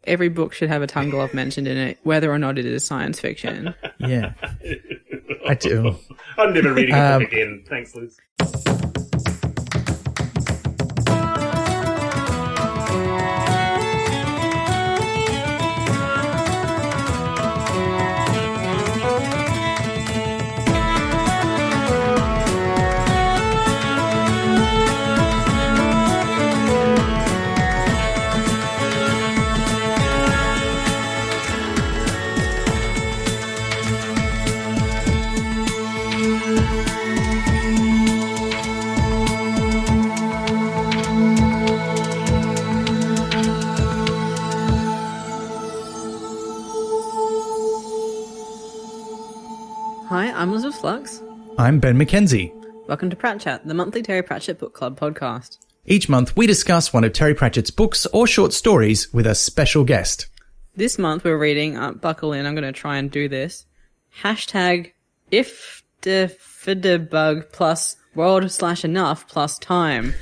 every book should have a tongue glove mentioned in it, whether or not it is science fiction. Yeah, I do. I'm never reading a book again. Thanks, Liz. Hi, I'm Elizabeth Flux. I'm Ben McKenzie. Welcome to Pratchett, the monthly Terry Pratchett Book Club podcast. Each month, we discuss one of Terry Pratchett's books or short stories with a special guest. This month we're reading, buckle in, I'm going to try and do this, hashtag ifdefidebug plus world/enough plus time,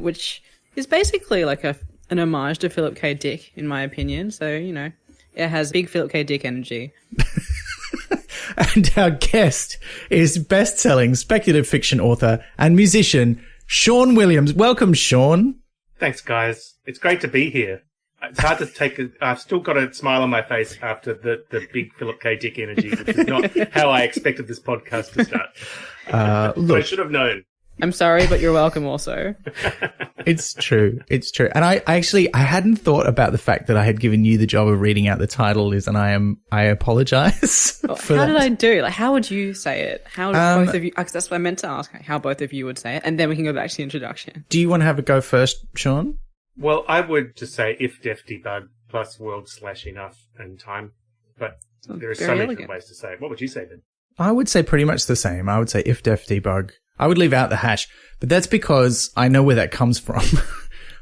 which is basically like an homage to Philip K. Dick, in my opinion. So, you know, it has big Philip K. Dick energy. And our guest is best-selling speculative fiction author and musician, Sean Williams. Welcome, Sean. Thanks, guys. It's great to be here. It's hard to take I've still got a smile on my face after the big Philip K. Dick energy, which is not how I expected this podcast to start. Look, I should have known. I'm sorry, but you're welcome also. It's true. It's true. And I hadn't thought about the fact that I had given you the job of reading out the title, Liz, and I apologize for How that. did I do? Like, how would you say it? How both of you, because that's what I meant to ask, how both of you would say it, and then we can go back to the introduction. Do you want to have a go first, Sean? Well, I would just say if def debug plus world/enough and time, but there are so many different ways to say it. What would you say then? I would say pretty much the same. I would say if def debug. I would leave out the hash, but that's because I know where that comes from.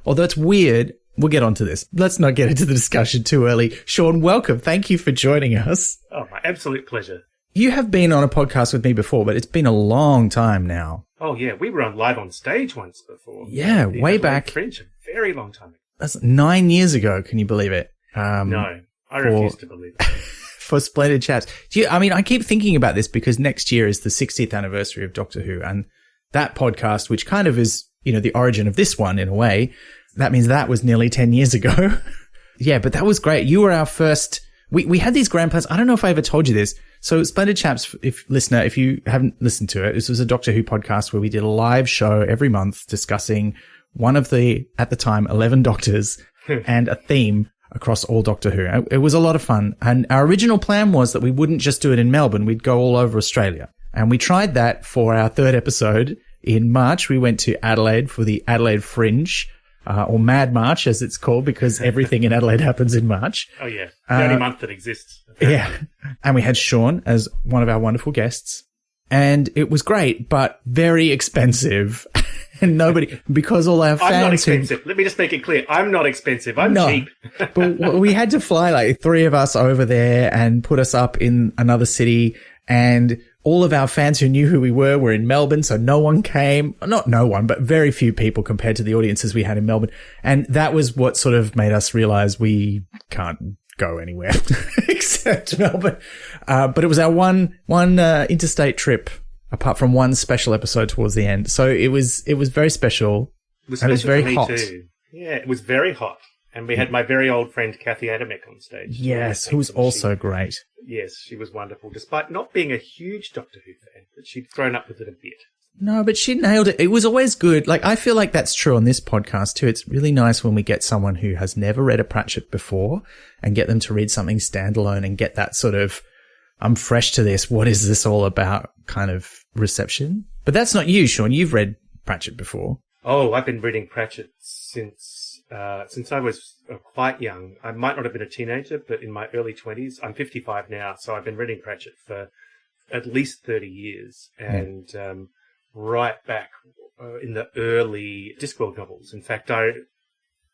Although it's weird, we'll get onto this. Let's not get into the discussion too early. Sean, welcome. Thank you for joining us. Oh, my absolute pleasure. You have been on a podcast with me before, but it's been a long time now. Oh, yeah. We were on live on stage once before. Yeah, way back. Fringe, a very long time ago. That's 9 years ago. Can you believe it? No, I refuse to believe it. For Splendid Chats. I keep thinking about this because next year is the 60th anniversary of Doctor Who, and that podcast, which kind of is, you know, the origin of this one in a way, that means that was nearly 10 years ago. Yeah, but that was great. You were our first. We had these grand plans. I don't know if I ever told you this. So Splendid Chaps, if you haven't listened to it, this was a Doctor Who podcast where we did a live show every month discussing one of the, at the time, 11 Doctors and a theme across all Doctor Who. It was a lot of fun. And our original plan was that we wouldn't just do it in Melbourne. We'd go all over Australia. And we tried that for our third episode. In March, we went to Adelaide for the Adelaide Fringe, or Mad March, as it's called, because everything in Adelaide happens in March. Oh, yeah. The only month that exists. Yeah. And we had Sean as one of our wonderful guests. And it was great, but very expensive. And nobody, because all our fans... I'm not expensive. Let me just make it clear. I'm not expensive. I'm cheap. But we had to fly like 3 of us over there and put us up in another city. And all of our fans who knew who we were in Melbourne, so no one came. Not no one, but very few people compared to the audiences we had in Melbourne. And that was what sort of made us realize we can't go anywhere except Melbourne. But it was our one interstate trip, apart from one special episode towards the end. So it was very special. It was very hot. Too. Yeah, it was very hot. And we had my very old friend Kathy Adamek on stage. Yes, who was also great. Yes, she was wonderful, despite not being a huge Doctor Who fan, but she'd thrown up with it a bit. No, but she nailed it. It was always good. Like, I feel like that's true on this podcast too. It's really nice when we get someone who has never read a Pratchett before and get them to read something standalone and get that sort of, I'm fresh to this, what is this all about kind of reception. But that's not you, Sean. You've read Pratchett before. Oh, I've been reading Pratchett since I was quite young. I might not have been a teenager, but in my early 20s. I'm 55 now, so I've been reading Pratchett for at least 30 years. And right back in the early Discworld novels. In fact,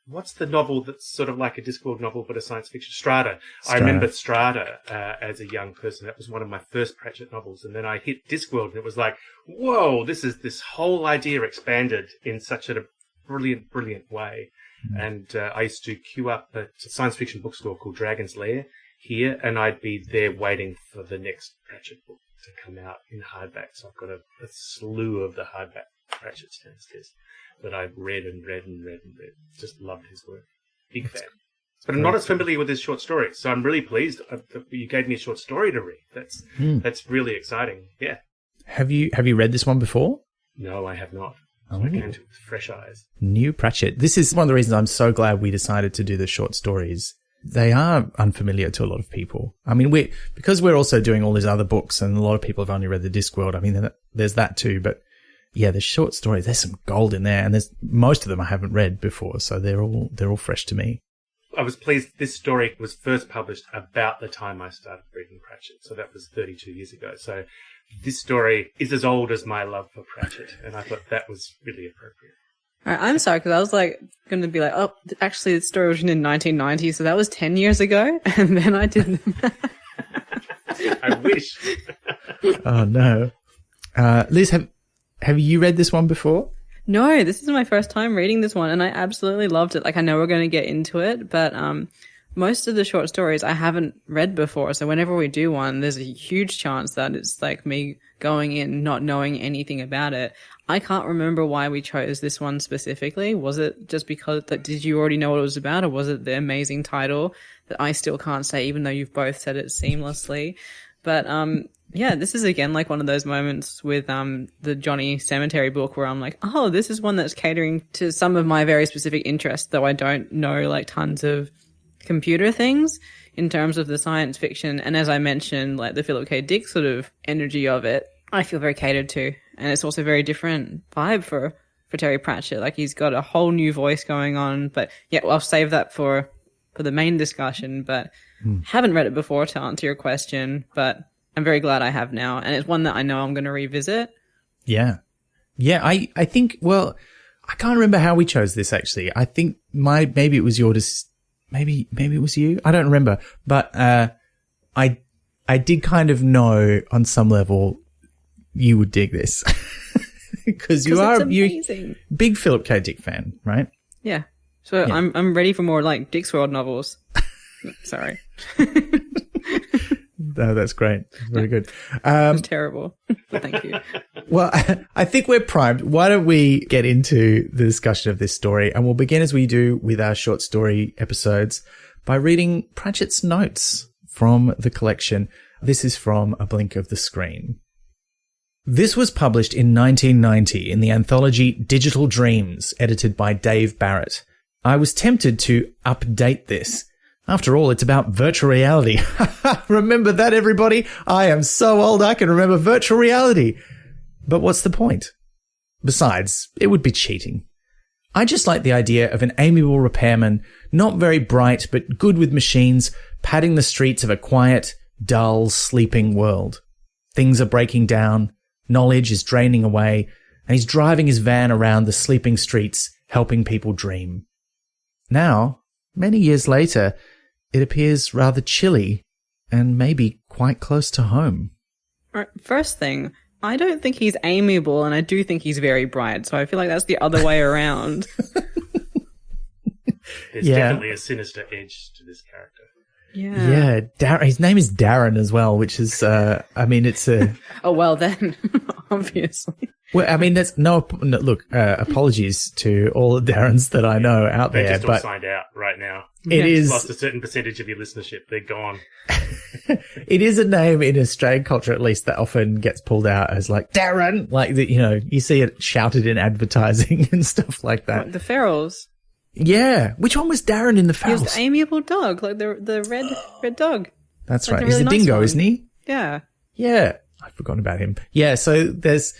what's the novel that's sort of like a Discworld novel but a science fiction? Strata. I remember Strata as a young person. That was one of my first Pratchett novels. And then I hit Discworld and it was like, whoa, this whole idea expanded in such a brilliant, brilliant way. And I used to queue up at a science fiction bookstore called Dragon's Lair here, and I'd be there waiting for the next Pratchett book to come out in hardback. So I've got a slew of the hardback Pratchetts downstairs that I've read and read and read and read. Just loved his work. Big fan. But I'm not as familiar with his short stories, so I'm really pleased you gave me a short story to read. That's really exciting. Yeah. Have you read this one before? No, I have not. So I came to it with fresh eyes. New Pratchett. This is one of the reasons I'm so glad we decided to do the short stories. They are unfamiliar to a lot of people. I mean, because we're also doing all these other books, and a lot of people have only read the Discworld. I mean, there's that too. But yeah, the short stories, there's some gold in there, and there's most of them I haven't read before, so they're all fresh to me. I was pleased this story was first published about the time I started reading Pratchett, so that was 32 years ago. So this story is as old as my love for Pratchett, and I thought that was really appropriate. All right, I'm sorry, because I was going to be like, oh, actually, the story was written in 1990, so that was 10 years ago, and then I did the math. I wish. Oh, no. Liz, have you read this one before? No, this is my first time reading this one, and I absolutely loved it. I know we're going to get into it, but most of the short stories I haven't read before, so whenever we do one, there's a huge chance that it's me going in not knowing anything about it. I can't remember why we chose this one specifically. Was it just because did you already know what it was about, or was it the amazing title that I still can't say, even though you've both said it seamlessly? But yeah, this is again one of those moments with the Johnny Cemetery book where I'm like, oh, this is one that's catering to some of my very specific interests, though I don't know tons of computer things in terms of the science fiction. And as I mentioned, the Philip K. Dick sort of energy of it, I feel very catered to. And it's also a very different vibe for Terry Pratchett. He's got a whole new voice going on. But yeah, I'll save that for the main discussion. But haven't read it before, to answer your question, but I'm very glad I have now. And it's one that I know I'm going to revisit. Yeah. Yeah, I think, well, I can't remember how we chose this, actually. I think maybe it was yours. Maybe it was you. I don't remember. But I did kind of know on some level you would dig this. Because you are a big Philip K. Dick fan, right? Yeah. So yeah. I'm ready for more Dick's World novels. Sorry. No, that's great. Very good. It was terrible. Thank you. Well, I think we're primed. Why don't we get into the discussion of this story? And we'll begin as we do with our short story episodes by reading Pratchett's notes from the collection. This is from A Blink of the Screen. This was published in 1990 in the anthology Digital Dreams, edited by Dave Barrett. I was tempted to update this. After all, it's about virtual reality. Remember that, everybody? I am so old I can remember virtual reality. But what's the point? Besides, it would be cheating. I just like the idea of an amiable repairman, not very bright but good with machines, padding the streets of a quiet, dull, sleeping world. Things are breaking down, knowledge is draining away, and he's driving his van around the sleeping streets, helping people dream. Now, many years later, it appears rather chilly and maybe quite close to home. All right, first thing, I don't think he's amiable, and I do think he's very bright, so I feel like that's the other way around. There's definitely a sinister edge to this character. Yeah, his name is Darren as well, which is, it's a... Oh, well then, obviously. Well, there's apologies to all the Darrens that I know out there. They just all signed out right now. It is lost a certain percentage of your listenership. They're gone. It is a name in Australian culture, at least, that often gets pulled out as Darren. You see it shouted in advertising and stuff like that. What, the Ferals? Yeah. Which one was Darren in the Ferals? He was the amiable dog, the red dog. That's right. He's a dingo, isn't he? Yeah. Yeah. I've forgotten about him. Yeah, so there's...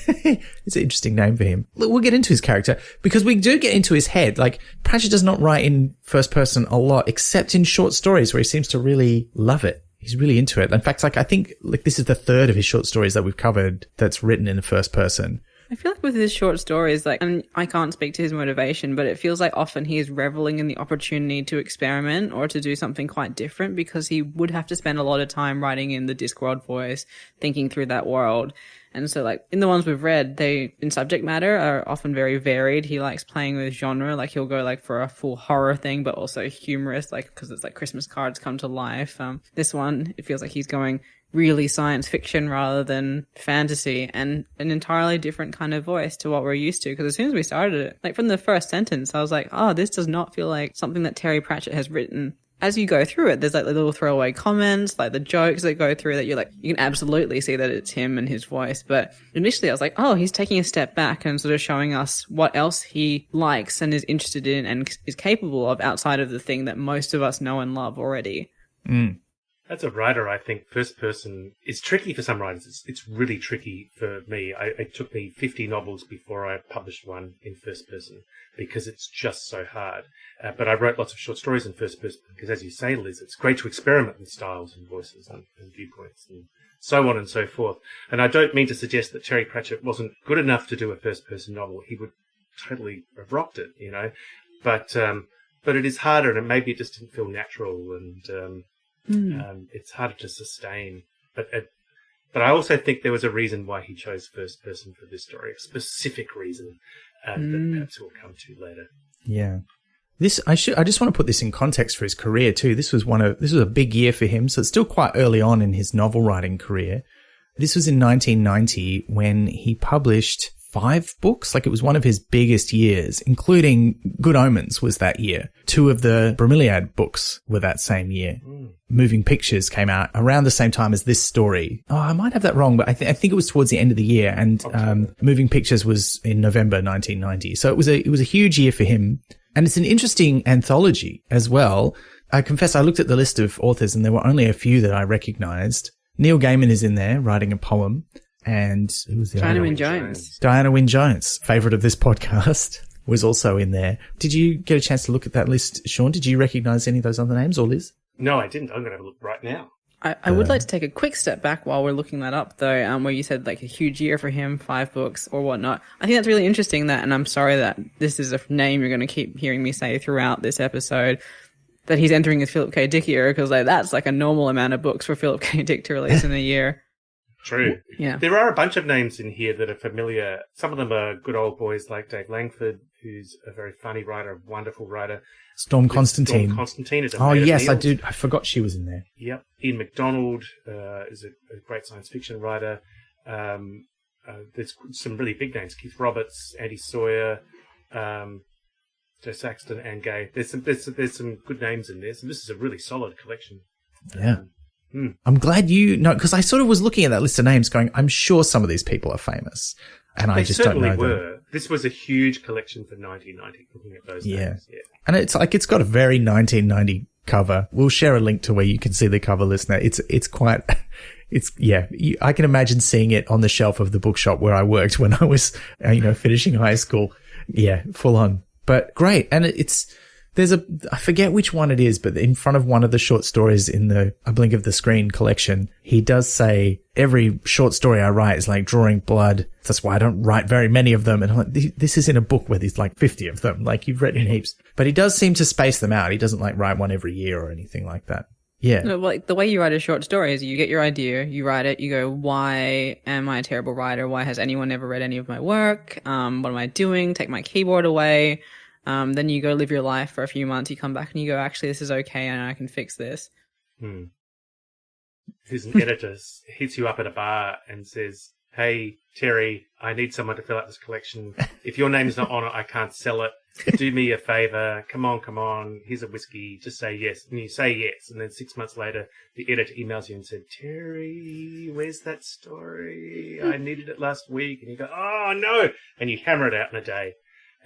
it's an interesting name for him. Look, we'll get into his character because we do get into his head. Pratchett does not write in first person a lot, except in short stories where he seems to really love it. He's really into it. In fact, I think this is the third of his short stories that we've covered that's written in the first person. I feel like with his short stories, and I can't speak to his motivation, but it feels like often he is reveling in the opportunity to experiment or to do something quite different because he would have to spend a lot of time writing in the Discworld voice, thinking through that world. And so like in the ones we've read, they in subject matter are often very varied. He likes playing with genre. Like he'll go like for a full horror thing, but also humorous, like because it's like Christmas cards come to life. This one, it feels like he's going really science fiction rather than fantasy, and an entirely different kind of voice to what we're used to. Because as soon as we started it, like from the first sentence, I was like, oh, this does not feel like something that Terry Pratchett has written. As you go through it, there's like the little throwaway comments, like the jokes that go through that you're like, you can absolutely see that it's him and his voice. But initially I was like, oh, he's taking a step back and sort of showing us what else he likes and is interested in and is capable of outside of the thing that most of us know and love already. Mm. As a writer, I think first person is tricky for some writers. It's really tricky for me. It took me 50 novels before I published one in first person because it's just so hard. But I wrote lots of short stories in first person because, as you say, Liz, it's great to experiment with styles and voices and viewpoints and so on and so forth. And I don't mean to suggest that Terry Pratchett wasn't good enough to do a first person novel. He would totally have rocked it, you know. But it is harder, and maybe it just didn't feel natural, and it's harder to sustain. But I also think there was a reason why he chose first person for this story, a specific reason that perhaps we'll come to later. Yeah. I just want to put this in context for his career too. This was a big year for him. So it's still quite early on in his novel writing career. This was in 1990 when he published 5 books. Like it was one of his biggest years, including Good Omens was that year. 2 of the Bromeliad books were that same year. Moving Pictures came out around the same time as this story. Oh, I might have that wrong, but I think it was towards the end of the year. And Moving Pictures was in November 1990. So it was a huge year for him. And it's an interesting anthology as well. I confess I looked at the list of authors and there were only a few that I recognized. Neil Gaiman is in there writing a poem. And who was the other? Diana Wynne Jones. Diana Wynne Jones, favorite of this podcast, was also in there. Did you get a chance to look at that list, Sean? Did you recognize any of those other names, or Liz? No, I didn't. I'm going to have a look right now. I would like to take a quick step back while we're looking that up, though, where you said like a huge year for him, 5 books or whatnot. I think that's really interesting and I'm sorry that this is a name you're going to keep hearing me say throughout this episode, that he's entering his Philip K. Dick era, because like that's like a normal amount of books for Philip K. Dick to release in a year. True. Yeah. There are a bunch of names in here that are familiar. Some of them are good old boys like Dave Langford, who's a very funny writer, a wonderful writer. Storm Constantine. Storm Constantine is a Oh, yes, field. I do. I forgot she was in there. Yep. Ian MacDonald is a great science fiction writer. There's some really big names. Keith Roberts, Andy Sawyer, Joe Saxton, Anne Gay. There's some good names in this, and this is a really solid collection. Yeah. I'm glad you know, because I sort of was looking at that list of names going, I'm sure some of these people are famous. And I just don't know them. They certainly were. This was a huge collection for 1990, looking at those names. Yeah. And it's like, it's got a very 1990 cover. We'll share a link to where you can see the cover, listener. It's quite, I can imagine seeing it on the shelf of the bookshop where I worked when I was, finishing high school. Yeah, full on. But great. And I forget which one it is, but in front of one of the short stories in the A Blink of the Screen collection, he does say, every short story I write is like drawing blood. That's why I don't write very many of them. And I'm like, this is in a book where there's like 50 of them. Like you've written heaps. But he does seem to space them out. He doesn't like write one every year or anything like that. Yeah. No, like the way you write a short story is you get your idea, you write it, you go, why am I a terrible writer? Why has anyone ever read any of my work? What am I doing? Take my keyboard away. Then you go live your life for a few months. You come back and you go, actually, this is okay, and I can fix this. There's an editor hits you up at a bar and says, "Hey, Terry, I need someone to fill out this collection. If your name's not on it, I can't sell it. Do me a favor. Come on. Here's a whiskey. Just say yes." And you say yes. And then 6 months later, the editor emails you and said, "Terry, where's that story? I needed it last week." And you go, "Oh, no." And you hammer it out in a day.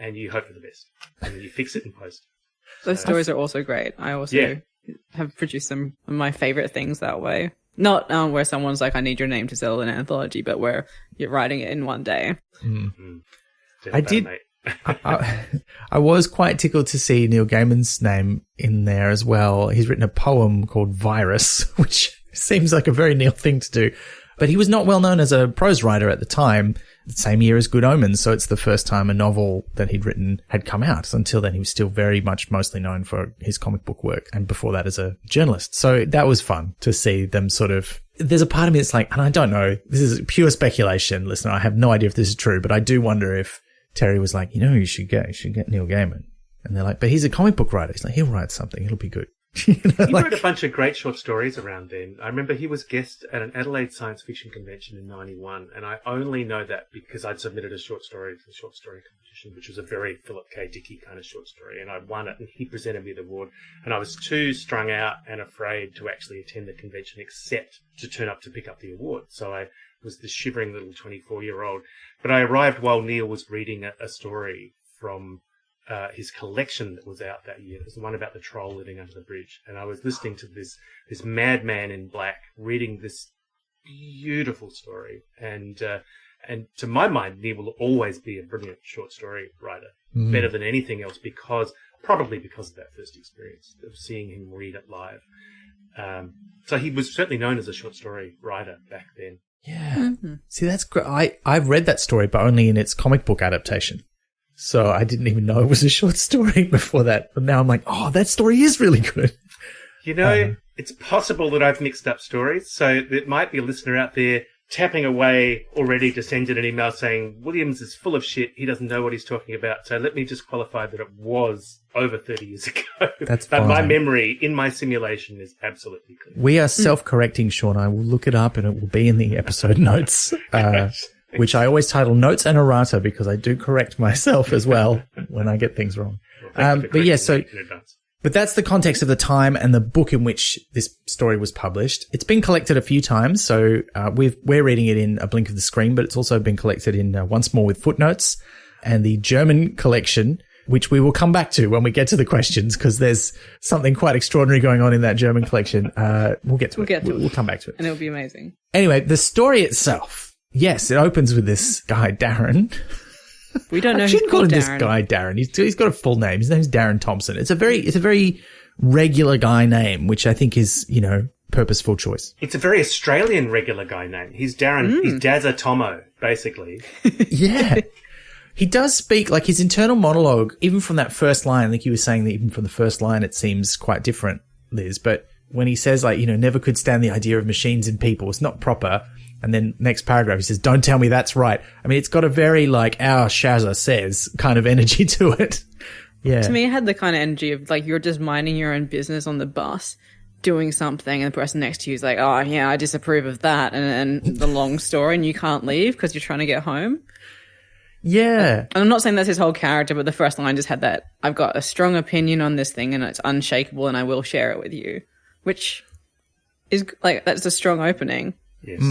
And you hope for the best. And then you fix it in post. Those stories are also great. I also have produced some of my favorite things that way. Not where someone's like, I need your name to sell an anthology, but where you're writing it in one day. I did. I was quite tickled to see Neil Gaiman's name in there as well. He's written a poem called Virus, which seems like a very Neil thing to do. But he was not well known as a prose writer at the time, the same year as Good Omens. So it's the first time a novel that he'd written had come out. So until then, he was still very much mostly known for his comic book work. And before that, as a journalist. So that was fun to see them sort of there's a part of me that's like, and I don't know, this is pure speculation. Listen, I have no idea if this is true, but I do wonder if Terry was like, you should get Neil Gaiman. And they're like, but he's a comic book writer. He's like, he'll write something. It'll be good. He wrote a bunch of great short stories around then. I remember he was guest at an Adelaide science fiction convention in 91, and I only know that because I'd submitted a short story to the short story competition, which was a very Philip K. Dickey kind of short story, and I won it, and he presented me the award, and I was too strung out and afraid to actually attend the convention except to turn up to pick up the award. So I was this shivering little 24-year-old. But I arrived while Neil was reading a story from his collection that was out that year. It was the one about the troll living under the bridge. And I was listening to this madman in black reading this beautiful story. And to my mind, Neil will always be a brilliant short story writer, better than anything else, probably because of that first experience of seeing him read it live. So he was certainly known as a short story writer back then. Yeah. Mm-hmm. See, that's great. I've read that story, but only in its comic book adaptation. So I didn't even know it was a short story before that. But now I'm like, oh, that story is really good. It's possible that I've mixed up stories. So there might be a listener out there tapping away already to send in an email saying, Williams is full of shit. He doesn't know what he's talking about. So let me just qualify that it was over 30 years ago. That's but fine. My memory in my simulation is absolutely clear. We are self-correcting, Sean. I will look it up and it will be in the episode notes. Which I always title Notes and Errata because I do correct myself as well when I get things wrong. But that's the context of the time and the book in which this story was published. It's been collected a few times, so we're reading it in A Blink of the Screen, but it's also been collected in Once More with Footnotes and the German collection, which we will come back to when we get to the questions because there's something quite extraordinary going on in that German collection. We'll get to it. We'll come back to it. And it'll be amazing. Anyway, the story itself. Yes, it opens with this guy, Darren. We don't know. I shouldn't call him this guy, Darren. He's got a full name. His name's Darren Thompson. It's a very regular guy name, which I think is, purposeful choice. It's a very Australian regular guy name. He's Darren. He's Dazza Tomo, basically. Yeah. He does speak, like his internal monologue, even from that first line, I think you were saying that even from the first line it seems quite different, Liz, but when he says never could stand the idea of machines and people, it's not proper. And then next paragraph, he says, don't tell me that's right. I mean, it's got a very our Shazza says kind of energy to it. Yeah. To me, it had the kind of energy of you're just minding your own business on the bus, doing something, and the person next to you is like, oh, yeah, I disapprove of that. And the long story, and you can't leave because you're trying to get home. Yeah. And I'm not saying that's his whole character, but the first line just had that, I've got a strong opinion on this thing and it's unshakable and I will share it with you, which is that's a strong opening. Yes.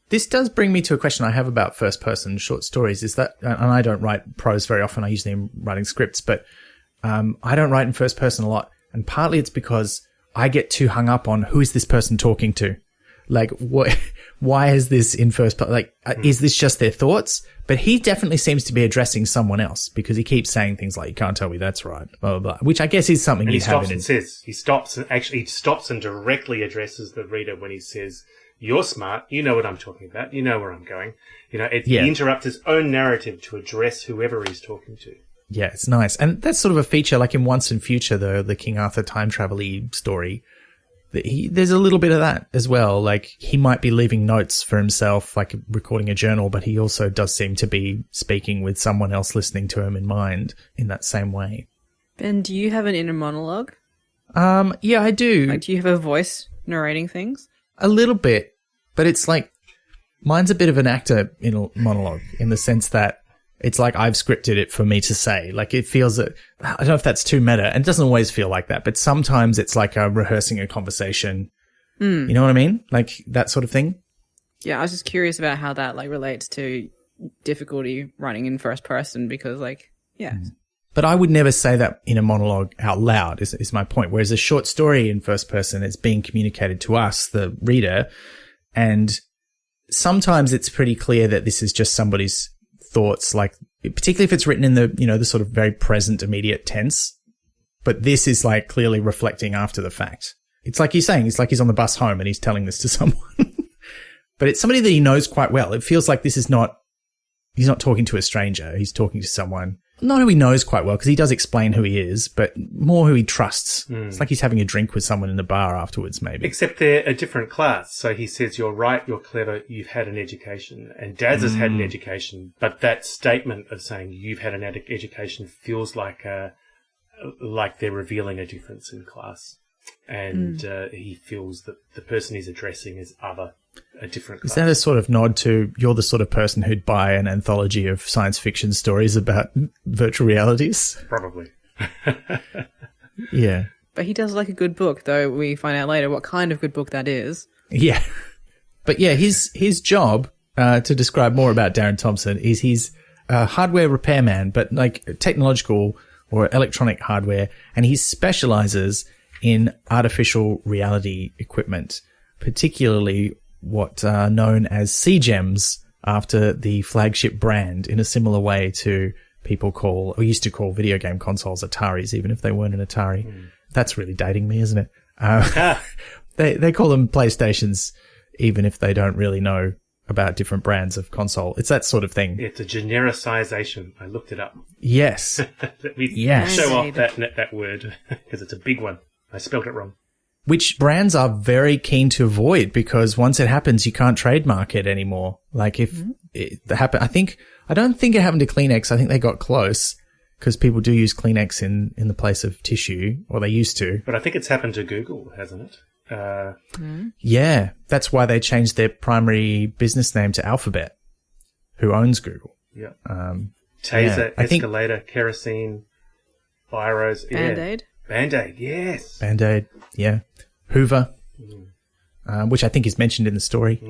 This does bring me to a question I have about first-person short stories. Is that, and I don't write prose very often. I usually am writing scripts, but I don't write in first person a lot. And partly it's because I get too hung up on who is this person talking to? Why is this in first person? Is this just their thoughts? But he definitely seems to be addressing someone else because he keeps saying things like, you can't tell me that's right, blah, blah, blah, which I guess is something and you have in. He stops and directly addresses the reader when he says, you're smart. You know what I'm talking about. You know where I'm going. He interrupts his own narrative to address whoever he's talking to. Yeah, it's nice. And that's sort of a feature like in Once and Future, the King Arthur time travel-y story. There's a little bit of that as well. He might be leaving notes for himself, recording a journal, but he also does seem to be speaking with someone else listening to him in mind in that same way. Ben, do you have an inner monologue? Yeah, I do. Do you have a voice narrating things? A little bit. But it's mine's a bit of an actor in a monologue in the sense that it's I've scripted it for me to say. It feels that, I don't know if that's too meta, and it doesn't always feel like that, but sometimes it's rehearsing a conversation. You know what I mean? That sort of thing. Yeah, I was just curious about how that relates to difficulty writing in first person because yeah. But I would never say that in a monologue out loud is my point. Whereas a short story in first person, it's being communicated to us, the reader. And sometimes it's pretty clear that this is just somebody's thoughts, particularly if it's written in the sort of very present, immediate tense. But this is clearly reflecting after the fact. It's like you're saying, it's like he's on the bus home and he's telling this to someone. But it's somebody that he knows quite well. It feels like this is he's not talking to a stranger. He's talking to someone not who he knows quite well, because he does explain who he is, but more who he trusts. It's like he's having a drink with someone in the bar afterwards, maybe. Except they're a different class. So he says, you're right, you're clever, you've had an education. And Daz has had an education. But that statement of saying you've had an education feels like they're revealing a difference in class. And he feels that the person he's addressing is a different class. Is that a sort of nod to you're the sort of person who'd buy an anthology of science fiction stories about virtual realities? Probably. Yeah. But he does like a good book, though we find out later what kind of good book that is. Yeah. But yeah, his job, to describe more about Darren Thompson, is he's a hardware repairman, but like technological or electronic hardware, and he specializes in artificial reality equipment, particularly what are known as CGEMs, after the flagship brand, in a similar way to people call, or used to call, video game consoles Ataris, even if they weren't an Atari. That's really dating me, isn't it? They call them PlayStations, even if they don't really know about different brands of console. It's that sort of thing. It's a genericization. I looked it up. Yes. Let me Yes. show off that word, because it's a big one. I spelled it wrong. Which brands are very keen to avoid, because once it happens, you can't trademark it anymore. Like if it happened, I don't think it happened to Kleenex. I think they got close, because people do use Kleenex in the place of tissue, or they used to. But I think it's happened to Google, hasn't it? Yeah, that's why they changed their primary business name to Alphabet, who owns Google. Yeah. yeah, Taser, I think- escalator, kerosene, biros. Band-Aid? Band-Aid, yes. Band-Aid, yeah. Hoover, which I think is mentioned in the story.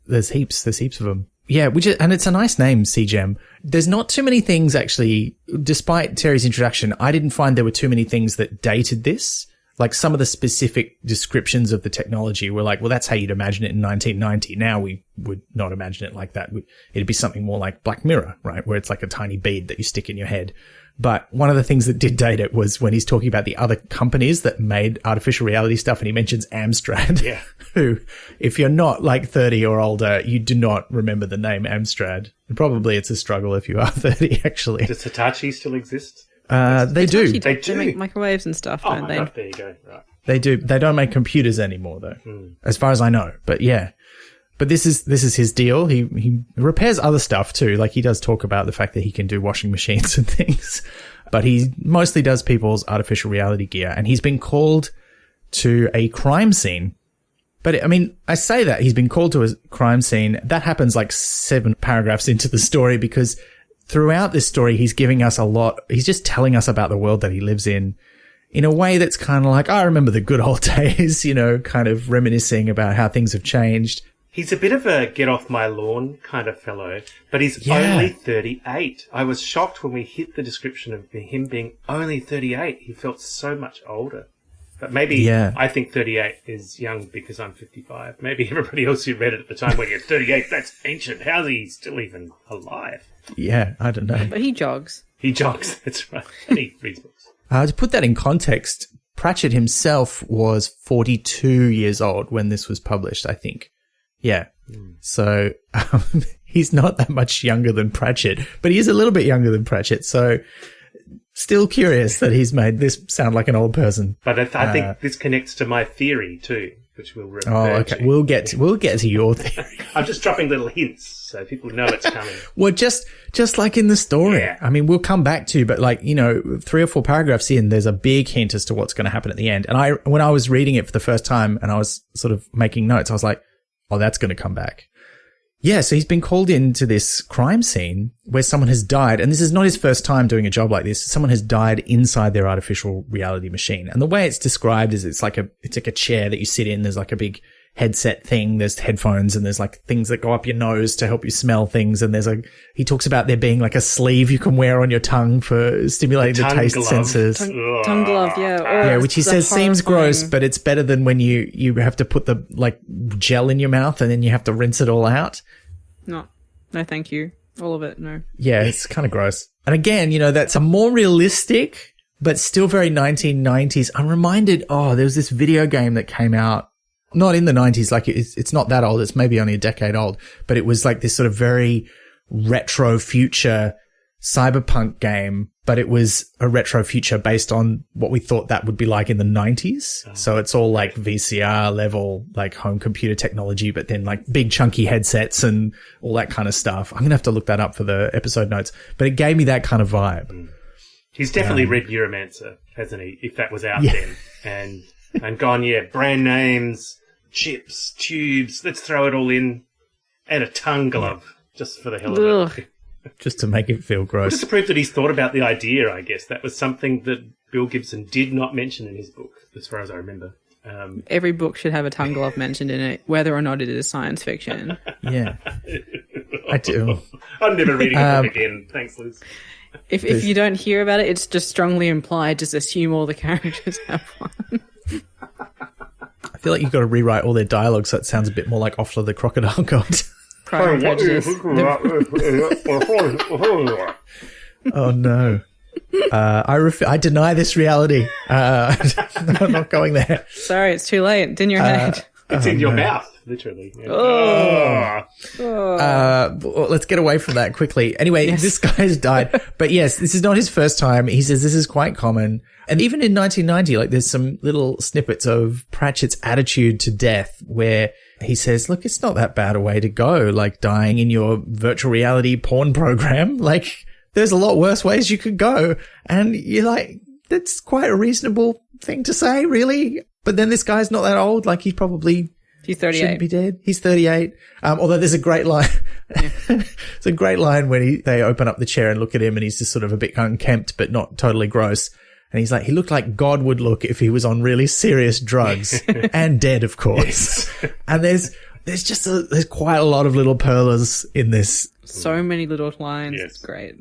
There's heaps of them. Yeah, and it's a nice name, CGEM. There's not too many things, actually, despite Terry's introduction, I didn't find there were too many things that dated this. Like some of the specific descriptions of the technology were like, well, that's how you'd imagine it in 1990. Now we would not imagine it like that. It'd be something more like Black Mirror, right? Where it's like a tiny bead that you stick in your head. But one of the things that did date it was when he's talking about the other companies that made artificial reality stuff, and he mentions Amstrad, who, if you're not like 30 or older, you do not remember the name Amstrad. And probably it's a struggle if you are 30, actually. Does Hitachi still exist? They do. They make microwaves and stuff, don't they? God, there you go. Right. They do. They don't make computers anymore, though, as far as I know. But yeah. But this is his deal. He repairs other stuff too. Like he does talk about the fact that he can do washing machines and things, but he mostly does people's artificial reality gear. And he's been called to a crime scene. But I mean, I say that he's been called to a crime scene. That happens like 7 paragraphs into the story, because throughout this story, he's giving us a lot. He's just telling us about the world that he lives in a way that's kind of like, I remember the good old days, kind of reminiscing about how things have changed. He's a bit of a get off my lawn kind of fellow, but he's only 38. I was shocked when we hit the description of him being only 38. He felt so much older. But maybe I think 38 is young because I'm 55. Maybe everybody else who read it at the time when you're 38, that's ancient. How's he still even alive? Yeah, I don't know. But he jogs. He jogs, that's right. And he reads books. To put that in context, Pratchett himself was 42 years old when this was published, I think. Yeah. So he's not that much younger than Pratchett, but he is a little bit younger than Pratchett. So still curious that he's made this sound like an old person. But I think this connects to my theory too, which we'll refer okay. to. We'll get to your theory. I'm just dropping little hints so people know it's coming. Well, just like in the story. Yeah. I mean, we'll come back to, but 3 or 4 paragraphs in, there's a big hint as to what's going to happen at the end. And when I was reading it for the first time and I was sort of making notes, I was like, oh, that's going to come back. Yeah, so he's been called into this crime scene where someone has died, and this is not his first time doing a job like this. Someone has died inside their artificial reality machine. And the way it's described is it's like a chair that you sit in. There's like a big headset thing. There's headphones, and there's like things that go up your nose to help you smell things. And he talks about there being like a sleeve you can wear on your tongue for stimulating the taste sensors. Tongue glove, yeah. Which he says seems gross, but it's better than when you have to put the like gel in your mouth and then you have to rinse it all out. No, thank you. All of it, no. Yeah, it's kind of gross. And again, that's a more realistic, but still very 1990s. I'm reminded, there was this video game that came out, not in the 90s, like it's not that old. It's maybe only a decade old, but it was like this sort of very retro future cyberpunk game, but it was a retro future based on what we thought that would be like in the 90s. So it's all like VCR level, like home computer technology, but then like big chunky headsets and all that kind of stuff. I'm going to have to look that up for the episode notes, but it gave me that kind of vibe. He's definitely read Neuromancer, hasn't he? If that was out then. And gone, brand names, chips, tubes, let's throw it all in. And a tongue glove, just for the hell of it. Just to make it feel gross. Just to prove that he's thought about the idea, I guess. That was something that Bill Gibson did not mention in his book, as far as I remember. Every book should have a tongue glove mentioned in it, whether or not it is science fiction. Yeah. I do. I'm never reading a book again. Thanks, Liz. If you don't hear about it, it's just strongly implied. Just assume all the characters have one. I feel like you've got to rewrite all their dialogue so it sounds a bit more like Offler the Crocodile God. Pride and Prejudice. Oh no. I deny this reality. I'm not going there. Sorry, it's too late. It's in your head. It's in your mouth, literally. Yeah. Well, let's get away from that quickly. Anyway, This guy's died. But yes, this is not his first time. He says this is quite common. And even in 1990, like there's some little snippets of Pratchett's attitude to death where he says, look, it's not that bad a way to go, like dying in your virtual reality porn program. Like there's a lot worse ways you could go. And you're like, that's quite a reasonable thing to say, really. But then this guy's not that old. Like he's 38. Shouldn't be dead. He's 38. Although there's a great line. It's a great line when they open up the chair and look at him and he's just sort of a bit unkempt, but not totally gross. And he's like, he looked like God would look if he was on really serious drugs and dead, of course. And there's quite a lot of little perlers in this. So many little lines. Yes. It's great.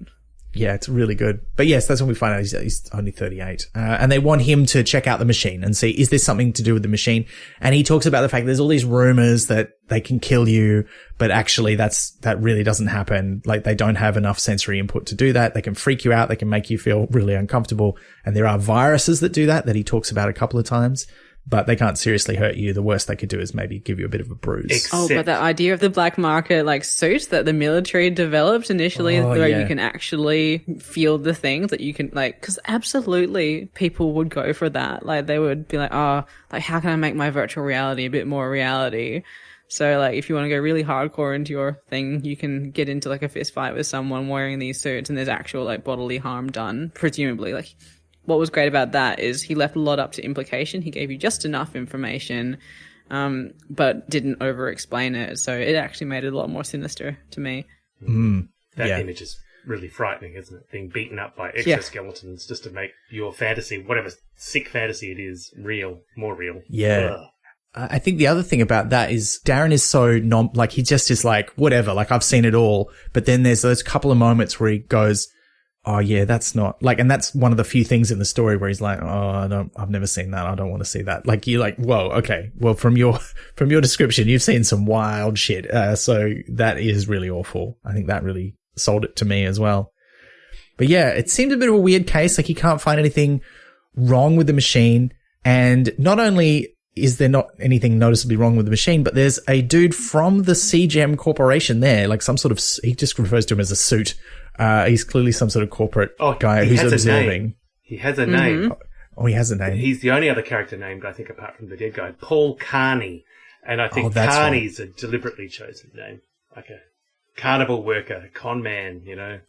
Yeah, it's really good. But yes, that's when we find out he's only 38. And they want him to check out the machine and see, is there something to do with the machine? And he talks about the fact that there's all these rumors that they can kill you, but actually that really doesn't happen. Like they don't have enough sensory input to do that. They can freak you out. They can make you feel really uncomfortable. And there are viruses that do that he talks about a couple of times. But they can't seriously hurt you. The worst they could do is maybe give you a bit of a bruise. But that idea of the black market like suit that the military developed initially, where you can actually feel the things that you can like, because absolutely people would go for that. Like they would be like, oh, like how can I make my virtual reality a bit more reality? So like if you want to go really hardcore into your thing, you can get into like a fist fight with someone wearing these suits and there's actual like bodily harm done, presumably. Like what was great about that is he left a lot up to implication. He gave you just enough information, but didn't over-explain it. So it actually made it a lot more sinister to me. That image is really frightening, isn't it? Being beaten up by exoskeletons just to make your fantasy, whatever sick fantasy it is, real, more real. Yeah. Ugh. I think the other thing about that is Darren is so he just is like, whatever, like I've seen it all. But then there's those couple of moments where he goes, oh yeah, that's not like, and that's one of the few things in the story where he's like, oh, I've never seen that. I don't want to see that. Like you're like, whoa, okay. Well, from your description, you've seen some wild shit. So that is really awful. I think that really sold it to me as well. But yeah, it seemed a bit of a weird case. Like he can't find anything wrong with the machine. And not only is there not anything noticeably wrong with the machine, but there's a dude from the CGEM Corporation there, like some sort of, he just refers to him as a suit. He's clearly some sort of corporate guy who's observing. He has a name. Oh, he has a name. He's the only other character named, I think, apart from the dead guy, Paul Carney. And I think Carney's a deliberately chosen name. Like a carnival worker, con man, you know.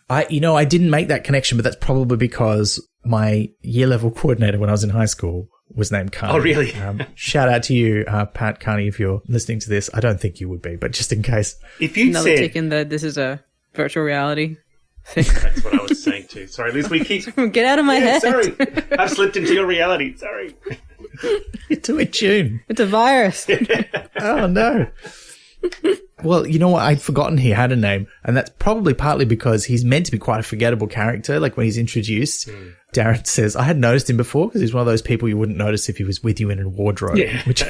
I didn't make that connection, but that's probably because my year level coordinator when I was in high school was named Carney. Oh, really? Shout out to you, Pat Carney, if you're listening to this. I don't think you would be, but just in case. If you Another tick in the this is a virtual reality thing. That's what I was saying too. Sorry, Liz, we keep... Get out of my head. Sorry, I've slipped into your reality. Sorry. You're too in tune. It's a virus. Oh, no. Well, you know what? I'd forgotten he had a name, and that's probably partly because he's meant to be quite a forgettable character. Like when he's introduced, Darren says, I had noticed him before because he's one of those people you wouldn't notice if he was with you in a wardrobe. Yeah. Which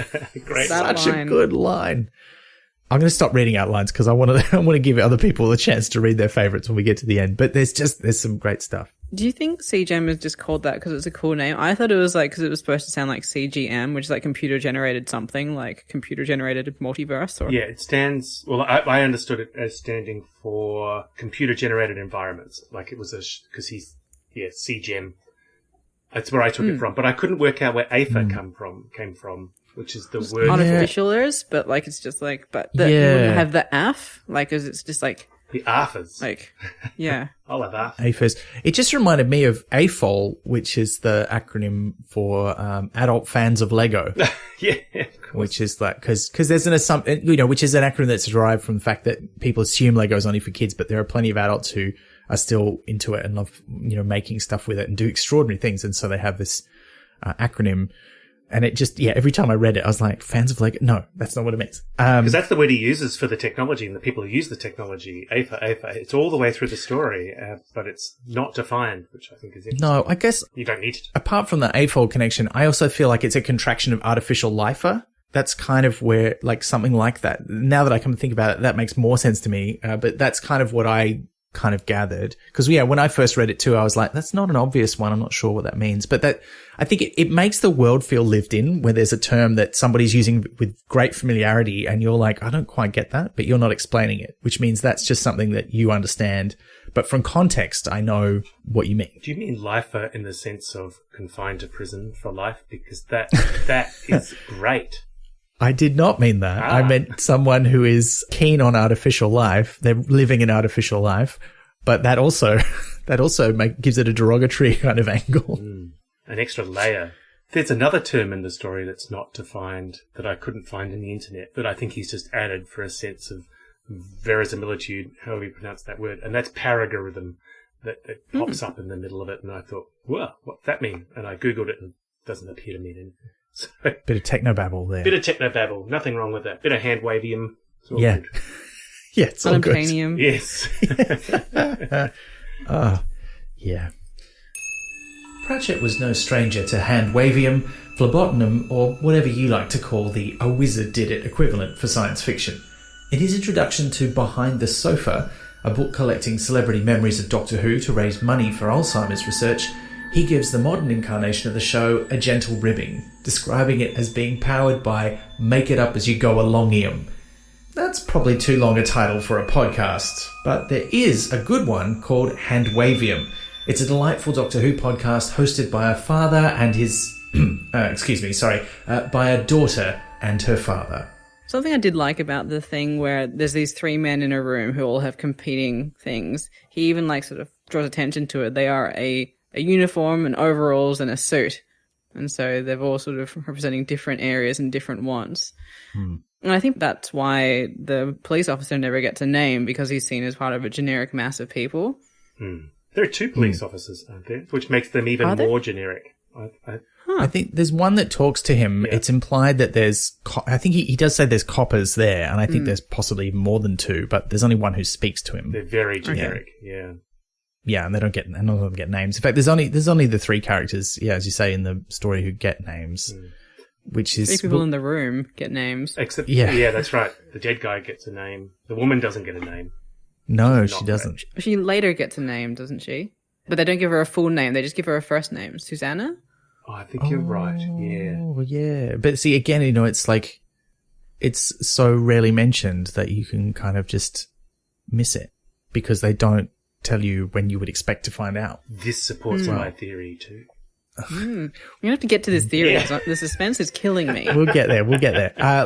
Great. Such a good line. I'm going to stop reading out lines because I want to give other people a chance to read their favorites when we get to the end. But there's some great stuff. Do you think CGEM is just called that because it's a cool name? I thought it was like because it was supposed to sound like CGM, which is like computer generated something, like computer generated multiverse. Or... Yeah, it stands. Well, I understood it as standing for computer generated environments. Like it was because he's CGEM. That's where I took it from, but I couldn't work out where AFA came from, which is the word artificialers. But like it's just like, but you wouldn't have the AF, like, because it's just like. The AFAs. Like, yeah. I'll have AF. AFAs. It just reminded me of AFOL, which is the acronym for Adult Fans of Lego. Yeah. Which is like, because there's an assumption, which is an acronym that's derived from the fact that people assume Lego is only for kids, but there are plenty of adults who are still into it and love, making stuff with it and do extraordinary things. And so they have this acronym. And it just, every time I read it, I was like, fans of Lego? No, that's not what it means. Because that's the word he uses for the technology and the people who use the technology. AFA. It's all the way through the story, but it's not defined, which I think is interesting. No, I guess... You don't need it. Apart from the AFOL connection, I also feel like it's a contraction of artificial lifer. That's kind of where, like, something like that. Now that I come to think about it, that makes more sense to me. But that's kind of what I kind of gathered. Because, when I first read it too, I was like, that's not an obvious one. I'm not sure what that means. But I think it makes the world feel lived in where there's a term that somebody's using with great familiarity and you're like, I don't quite get that, but you're not explaining it, which means that's just something that you understand. But from context, I know what you mean. Do you mean lifer in the sense of confined to prison for life? Because that is great. I did not mean that. I meant someone who is keen on artificial life. They're living in artificial life, but that also gives it a derogatory kind of angle. An extra layer. There's another term in the story that's not defined that I couldn't find in the internet that I think he's just added for a sense of verisimilitude, however you pronounce that word, and that's paragorism that pops up in the middle of it. And I thought, well, what's that mean? And I Googled it and it doesn't appear to mean anything. So, bit of technobabble there. Bit of technobabble. Nothing wrong with that. Bit of hand wavium. Yeah. Yeah, it's all good. Yes. Yeah. Pratchett was no stranger to hand wavium, phlebotinum, or whatever you like to call the "a wizard did it" equivalent for science fiction. In his introduction to Behind the Sofa, a book collecting celebrity memories of Doctor Who to raise money for Alzheimer's research, he gives the modern incarnation of the show a gentle ribbing, describing it as being powered by make it up as you go alongium. That's probably too long a title for a podcast, but there is a good one called Handwavium. It's a delightful Doctor Who podcast hosted by a father and his... by a daughter and her father. Something I did like about the thing where there's these three men in a room who all have competing things, he even sort of draws attention to it. They are a uniform and overalls and a suit. And so they're all sort of representing different areas and different wants. And I think that's why the police officer never gets a name, because he's seen as part of a generic mass of people. There are two police officers, aren't there? Which makes them even more generic. I think there's one that talks to him. Yeah. It's implied that there's... I think he does say there's coppers there, and I think there's possibly more than two, but there's only one who speaks to him. They're very generic, yeah. Yeah, and none of them get names. In fact, there's only the three characters, as you say in the story, who get names, which is... 3 people in the room get names. Except, yeah, that's right. The dead guy gets a name. The woman doesn't get a name. No, she doesn't. She later gets a name, doesn't she? But they don't give her a full name. They just give her a first name. Susanna? Oh, I think you're right, yeah. Oh, yeah. But see, again, it's like... It's so rarely mentioned that you can kind of just miss it, because they don't tell you when you would expect to find out. This supports my theory too. We're gonna have to get to this theory. The suspense is killing me. We'll get there.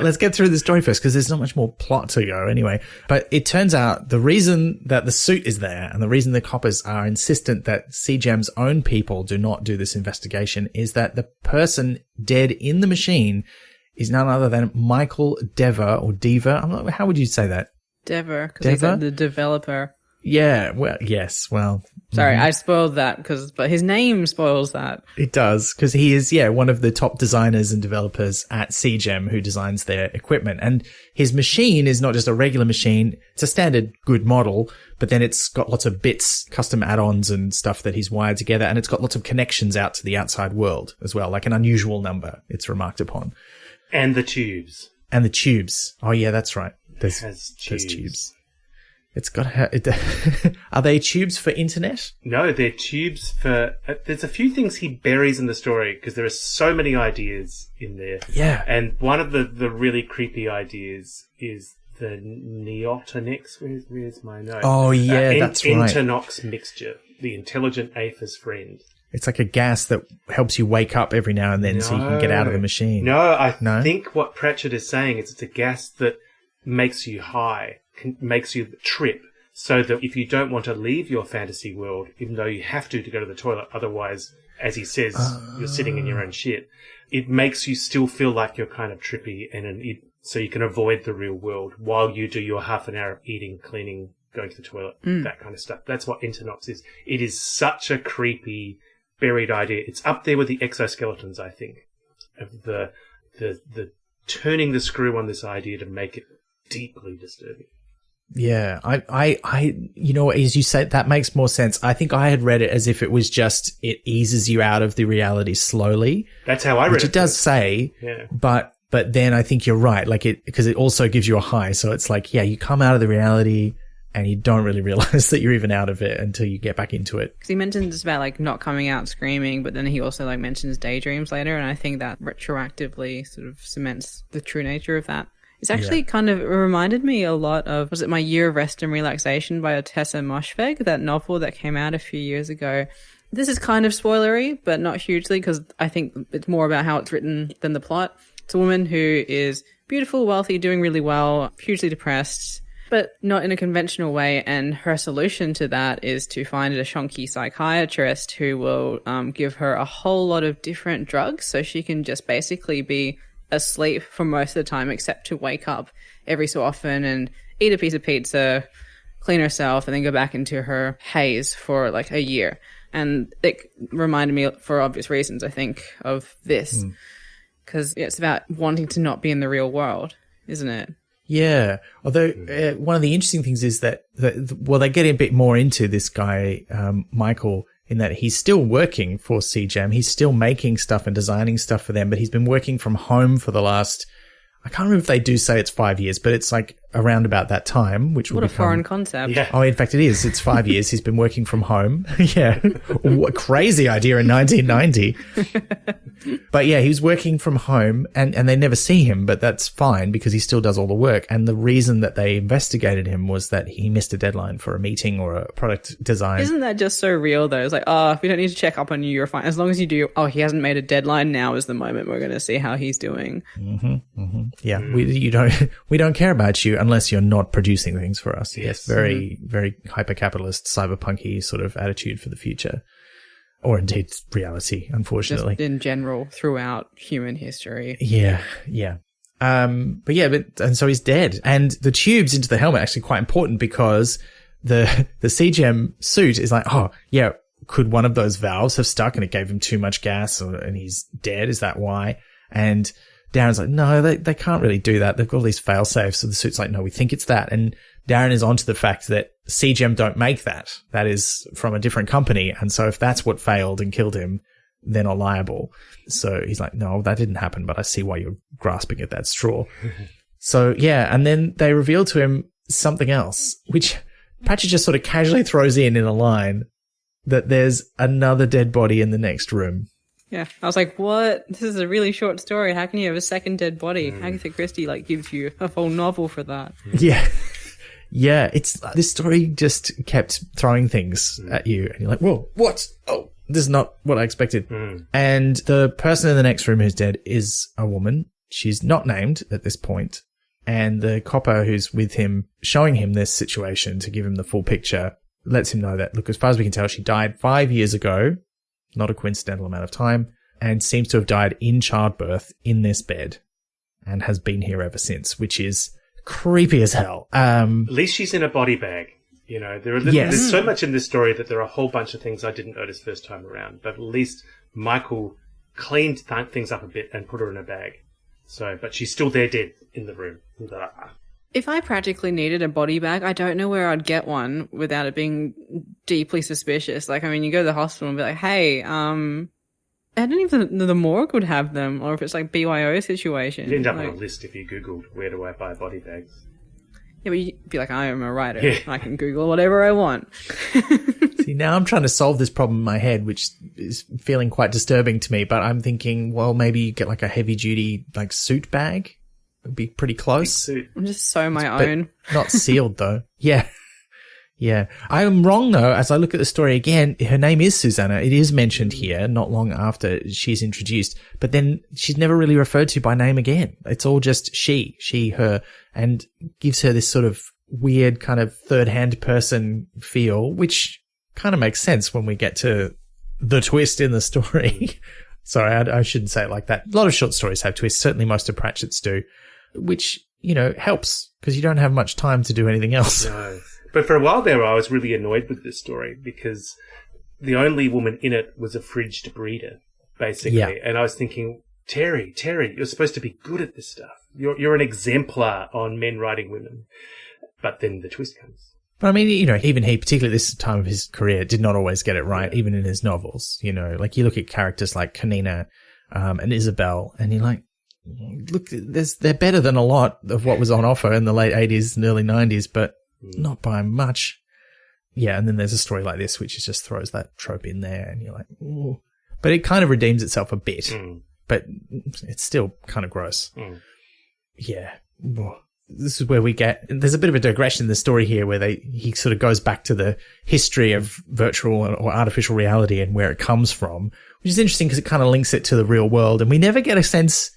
Let's get through the story first, because there's not much more plot to go anyway. But it turns out the reason that the suit is there and the reason the coppers are insistent that CGEM's own people do not do this investigation is that the person dead in the machine is none other than Michael Dever, or Dever. How would you say that? Dever, because he's the developer. Yeah, well, yes, well... Sorry, I spoiled that, but his name spoils that. It does, because he is, one of the top designers and developers at CGEM who designs their equipment. And his machine is not just a regular machine, it's a standard good model, but then it's got lots of bits, custom add-ons and stuff that he's wired together, and it's got lots of connections out to the outside world as well, like an unusual number, it's remarked upon. And the tubes. Oh, yeah, that's right. There's tubes. It's got are they tubes for internet? No, they're tubes for... there's a few things he buries in the story because there are so many ideas in there. Yeah. And one of the really creepy ideas is the neotonix. Where's my note? Oh, yeah, that's right. Entonox mixture, the intelligent aphis friend. It's like a gas that helps you wake up every now and then so you can get out of the machine. No, I think what Pratchett is saying is it's a gas that makes you high, makes you trip, so that if you don't want to leave your fantasy world, even though you have to go to the toilet, otherwise, as he says, you're sitting in your own shit, it makes you still feel like you're kind of trippy, so you can avoid the real world while you do your half an hour of eating, cleaning, going to the toilet, that kind of stuff. That's what Entonox is. It is such a creepy, buried idea. It's up there with the exoskeletons, I think, of the turning the screw on this idea to make it deeply disturbing. Yeah, I, as you say, that makes more sense. I think I had read it as if it was just, it eases you out of the reality slowly. That's how I read it. Which it does say, yeah. But then I think you're right, because it also gives you a high. So it's like, yeah, you come out of the reality and you don't really realize that you're even out of it until you get back into it. Because he mentions about not coming out screaming, but then he also mentions daydreams later, and I think that retroactively sort of cements the true nature of that. It's actually kind of reminded me a lot of, was it My Year of Rest and Relaxation by Tessa Moshfegh, that novel that came out a few years ago. This is kind of spoilery, but not hugely, because I think it's more about how it's written than the plot. It's a woman who is beautiful, wealthy, doing really well, hugely depressed, but not in a conventional way. And her solution to that is to find a shonky psychiatrist who will give her a whole lot of different drugs so she can just basically be asleep for most of the time, except to wake up every so often and eat a piece of pizza, clean herself, and then go back into her haze for a year. And it reminded me, for obvious reasons, I think, of this. Because it's about wanting to not be in the real world, isn't it? Yeah. Although one of the interesting things is that they get a bit more into this guy, Michael, in that he's still working for CGEM. He's still making stuff and designing stuff for them, but he's been working from home for the last, I can't remember if they do say it's 5 years, but it's around about that time, which will What a foreign concept. Yeah. Oh, in fact, it is. It's 5 years. He's been working from home. Yeah. What a crazy idea in 1990. But yeah, he was working from home and they never see him, but that's fine because he still does all the work. And the reason that they investigated him was that he missed a deadline for a meeting or a product design. Isn't that just so real though? It's if we don't need to check up on you, you're fine. As long as you do, he hasn't made a deadline, now is the moment we're going to see how he's doing. Yeah. We don't care about you unless you're not producing things for us. Yes. Very, very hyper-capitalist, cyberpunky sort of attitude for the future. Or indeed reality, unfortunately. Just in general, throughout human history. Yeah. And so he's dead. And the tubes into the helmet are actually quite important because the CGEM suit is could one of those valves have stuck and it gave him too much gas and he's dead? Is that why? And Darren's no, they can't really do that. They've got all these fail safes. So the suit's no, we think it's that. And Darren is onto the fact that CGEM don't make that. That is from a different company. And so if that's what failed and killed him, they're not liable. So he's no, that didn't happen, but I see why you're grasping at that straw. So yeah. And then they reveal to him something else, which Pratchett just sort of casually throws in a line that there's another dead body in the next room. Yeah, I was what? This is a really short story. How can you have a second dead body? Agatha Christie gives you a whole novel for that. Yeah. Yeah, this story just kept throwing things at you and you're whoa, what? Oh, this is not what I expected. And the person in the next room who's dead is a woman. She's not named at this point. And the copper who's with him, showing him this situation to give him the full picture, lets him know that, look, as far as we can tell, she died 5 years ago. Not a coincidental amount of time, and seems to have died in childbirth in this bed and has been here ever since, which is creepy as hell. At least she's in a body bag. There's so much in this story that there are a whole bunch of things I didn't notice first time around, but at least Michael cleaned things up a bit and put her in a bag. So, but she's still there dead in the room. If I practically needed a body bag, I don't know where I'd get one without it being deeply suspicious. You go to the hospital and be hey, I don't even the morgue would have them, or if it's BYO situation. You'd end up on a list if you Googled, where do I buy body bags? Yeah, but you'd be like, I am a writer. Yeah. I can Google whatever I want. See, now I'm trying to solve this problem in my head, which is feeling quite disturbing to me, but I'm thinking, well, maybe you get like a heavy duty like suit bag. It'd be pretty close. Suit. I'm just sew my But own. not sealed though. Yeah. Yeah. I am wrong though. As I look at the story again, her name is Susanna. It is mentioned here not long after she's introduced, but then she's never really referred to by name again. It's all just she, her, and gives her this sort of weird kind of third-hand person feel, which kind of makes sense when we get to the twist in the story. Sorry, I shouldn't say it like that. A lot of short stories have twists. Certainly most of Pratchett's do, which, helps because you don't have much time to do anything else. No. But for a while there, I was really annoyed with this story because the only woman in it was a fridged breeder, basically. Yeah. And I was thinking, Terry, you're supposed to be good at this stuff. You're an exemplar on men writing women. But then the twist comes. But I mean, even he, particularly at this time of his career, did not always get it right, even in his novels. Like you look at characters like Kanina and Isabel, and you're like, look, they're better than a lot of what was on offer in the late 80s and early 90s, but not by much. Yeah, and then there's a story like this, which just throws that trope in there, and you're like, ooh. But it kind of redeems itself a bit, but it's still kind of gross. Yeah. This is where there's a bit of a digression in the story here where he sort of goes back to the history of virtual or artificial reality and where it comes from, which is interesting because it kind of links it to the real world. And we never get a sense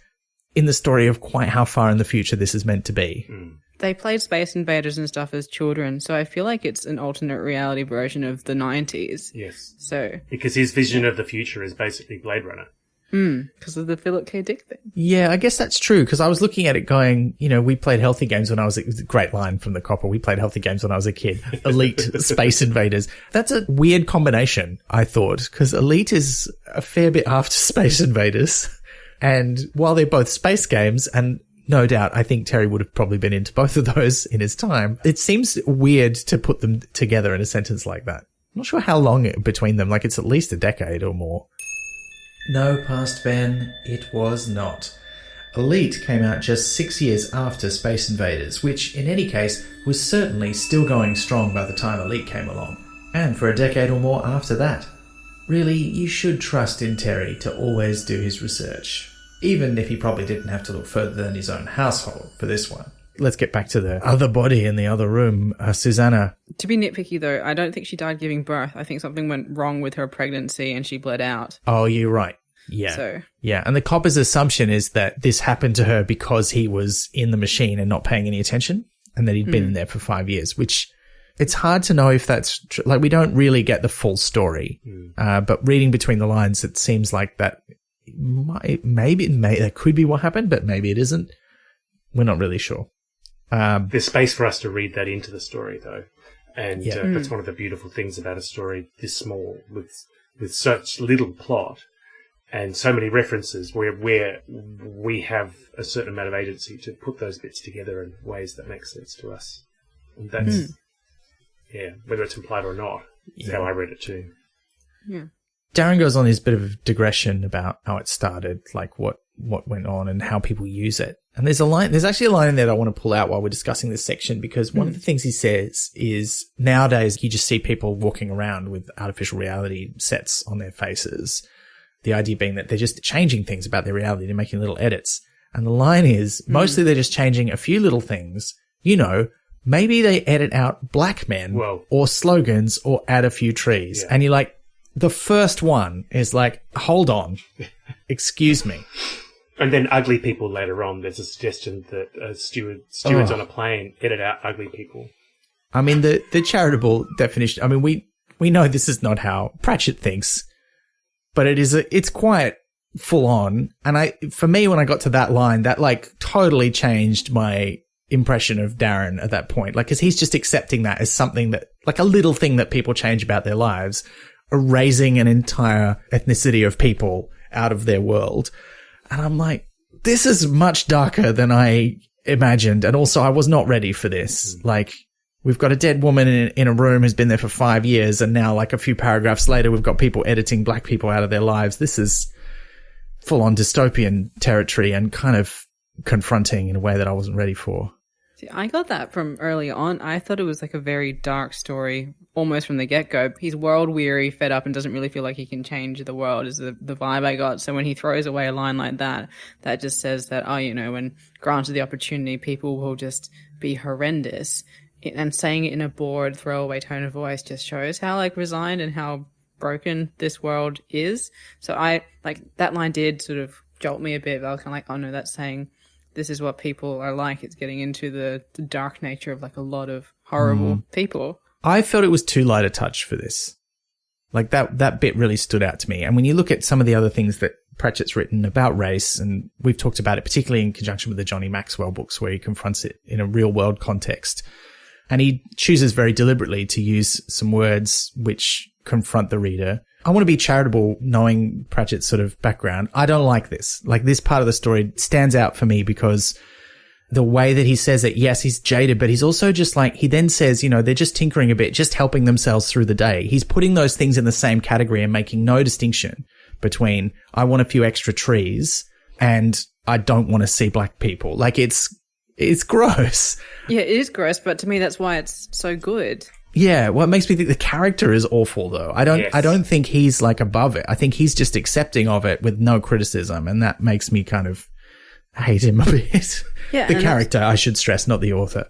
in the story of quite how far in the future this is meant to be. They played Space Invaders and stuff as children, so I feel like it's an alternate reality version of the 90s. Yes. So because his vision of the future is basically Blade Runner. Because of the Philip K. Dick thing. Yeah, I guess that's true because I was looking at it going, we played healthy games when it was a great line from the Copper. We played healthy games when I was a kid. Elite Space Invaders. That's a weird combination, I thought, because Elite is a fair bit after Space Invaders. And while they're both space games, and no doubt, I think Terry would have probably been into both of those in his time, it seems weird to put them together in a sentence like that. I'm not sure how long between them, like it's at least a decade or more. No, past Ben, it was not. Elite came out just 6 years after Space Invaders, which, in any case, was certainly still going strong by the time Elite came along, and for a decade or more after that. Really, you should trust in Terry to always do his research, even if he probably didn't have to look further than his own household for this one. Let's get back to the other body in the other room, Susanna. To be nitpicky, though, I don't think she died giving birth. I think something went wrong with her pregnancy and she bled out. Oh, you're right. Yeah. Yeah. And the copper's assumption is that this happened to her because he was in the machine and not paying any attention and that he'd been in there for 5 years, which it's hard to know if that's true. Like, we don't really get the full story. But reading between the lines, it seems like that that could be what happened, but maybe it isn't. We're not really sure. There's space for us to read that into the story, though. And that's one of the beautiful things about a story this small with such little plot. And so many references where we have a certain amount of agency to put those bits together in ways that make sense to us. And that's, whether it's implied or not, is how I read it too. Yeah. Darren goes on his bit of a digression about how it started, like what went on and how people use it. And there's actually a line in there that I want to pull out while we're discussing this section, because one of the things he says is nowadays you just see people walking around with artificial reality sets on their faces. The idea being that they're just changing things about their reality. They're making little edits. And the line is, mostly they're just changing a few little things. Maybe they edit out black men or slogans or add a few trees. Yeah. And you're like, the first one is like, hold on, excuse me. And then ugly people later on. There's a suggestion that stewards on a plane edit out ugly people. I mean, the charitable definition, I mean, we know this is not how Pratchett thinks. But it's quite full on. And for me, when I got to that line, that like totally changed my impression of Darren at that point. Like, cause he's just accepting that as something that, like a little thing that people change about their lives, erasing an entire ethnicity of people out of their world. And I'm like, this is much darker than I imagined. And also I was not ready for this. Like, we've got a dead woman in a room who's been there for 5 years, and now, like a few paragraphs later, we've got people editing black people out of their lives. This is full-on dystopian territory and kind of confronting in a way that I wasn't ready for. See, I got that from early on. I thought it was like a very dark story, almost from the get-go. He's world-weary, fed up, and doesn't really feel like he can change the world, is the vibe I got. So when he throws away a line like that, that just says that, when granted the opportunity, people will just be horrendous. And saying it in a bored, throwaway tone of voice just shows how, like, resigned and how broken this world is. So that line did sort of jolt me a bit, but I was kind of like, oh no, that's saying this is what people are like. It's getting into the dark nature of, like, a lot of horrible people. I felt it was too light a touch for this. Like, that bit really stood out to me. And when you look at some of the other things that Pratchett's written about race, and we've talked about it, particularly in conjunction with the Johnny Maxwell books, where he confronts it in a real world context. And he chooses very deliberately to use some words which confront the reader. I want to be charitable knowing Pratchett's sort of background. I don't like this. Like, this part of the story stands out for me because the way that he says it, yes, he's jaded, but he's also just like, he then says, they're just tinkering a bit, just helping themselves through the day. He's putting those things in the same category and making no distinction between, I want a few extra trees and I don't want to see black people. Like, it's gross. Yeah, it is gross, but to me, that's why it's so good. Yeah, well, it makes me think the character is awful, though. I don't think he's, like, above it. I think he's just accepting of it with no criticism, and that makes me kind of hate him a bit. Yeah, the character, I should stress, not the author.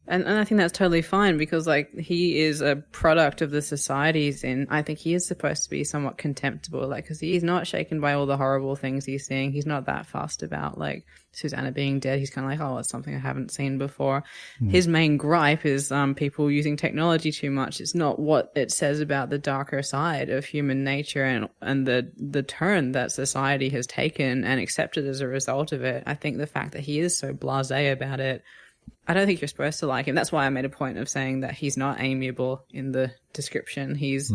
And I think that's totally fine because, like, he is a product of the society he's in. I think he is supposed to be somewhat contemptible, like, because he's not shaken by all the horrible things he's seeing. He's not that fussed about, like, Susanna being dead. He's kind of like, oh, it's something I haven't seen before. His main gripe is people using technology too much. It's not what it says about the darker side of human nature and the turn that society has taken and accepted as a result of it. I think the fact that he is so blasé about it, I don't think you're supposed to like him. That's why I made a point of saying that he's not amiable in the description. He's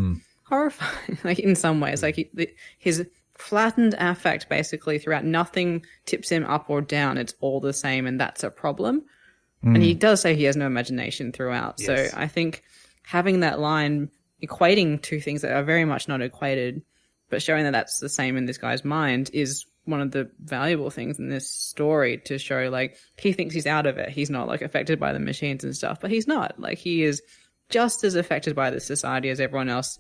horrifying, like, in some ways. Like, his flattened affect basically throughout, nothing tips him up or down. It's all the same, and that's a problem. And he does say he has no imagination throughout. Yes. So I think having that line equating two things that are very much not equated, but showing that that's the same in this guy's mind is one of the valuable things in this story, to show, like, he thinks he's out of it. He's not, like, affected by the machines and stuff, but he's not. Like, he is just as affected by the society as everyone else.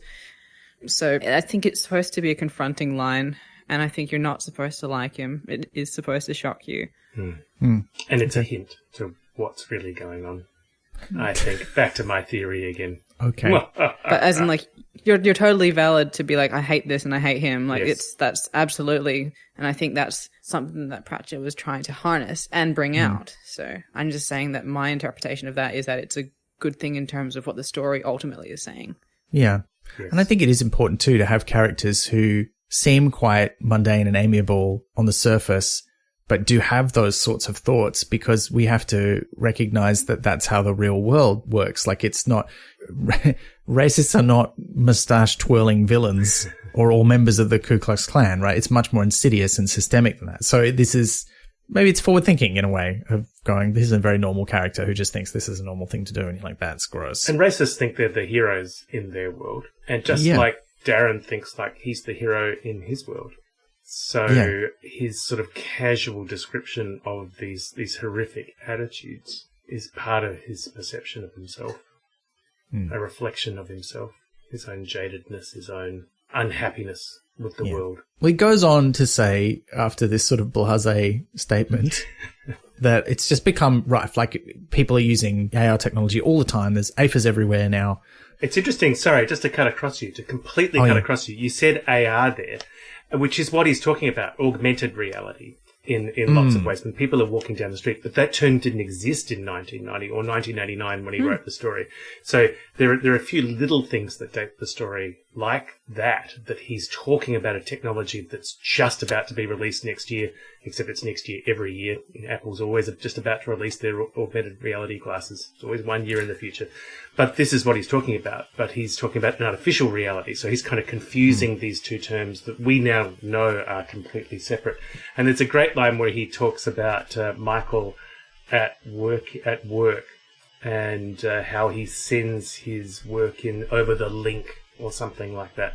So I think it's supposed to be a confronting line, and I think you're not supposed to like him. It is supposed to shock you. And it's a hint to what's really going on. I think back to my theory again. Okay. But as in, like, you're totally valid to be like, I hate this and I hate him. Like, yes. That's absolutely, and I think that's something that Pratchett was trying to harness and bring out. So I'm just saying that my interpretation of that is that it's a good thing in terms of what the story ultimately is saying. Yeah. Yes. And I think it is important too to have characters who seem quite mundane and amiable on the surface, but do have those sorts of thoughts, because we have to recognize that that's how the real world works. Like, it's not, racists are not mustache twirling villains or all members of the Ku Klux Klan, right? It's much more insidious and systemic than that. So this is, maybe it's forward thinking in a way of going, this is a very normal character who just thinks this is a normal thing to do. And you're like, that's gross. And racists think they're the heroes in their world. And just like Darren thinks like he's the hero in his world. So his sort of casual description of these horrific attitudes is part of his perception of himself, a reflection of himself, his own jadedness, his own unhappiness with the world. Well, he goes on to say, after this sort of blasé statement, that it's just become rife. Like, people are using AR technology all the time. There's AFAs everywhere now. It's interesting, sorry, just to cut across you, to completely cut across you. You said AR there, which is what he's talking about, augmented reality in lots of ways. When people are walking down the street, but that term didn't exist in 1990 or 1989 when he wrote the story. So there are a few little things that date the story like that he's talking about a technology that's just about to be released next year, except it's next year every year. Apple's always just about to release their augmented reality glasses. It's always 1 year in the future. But this is what he's talking about. But he's talking about an artificial reality. So he's kind of confusing these two terms that we now know are completely separate. And there's a great line where he talks about Michael at work and how he sends his work in over the link or something like that.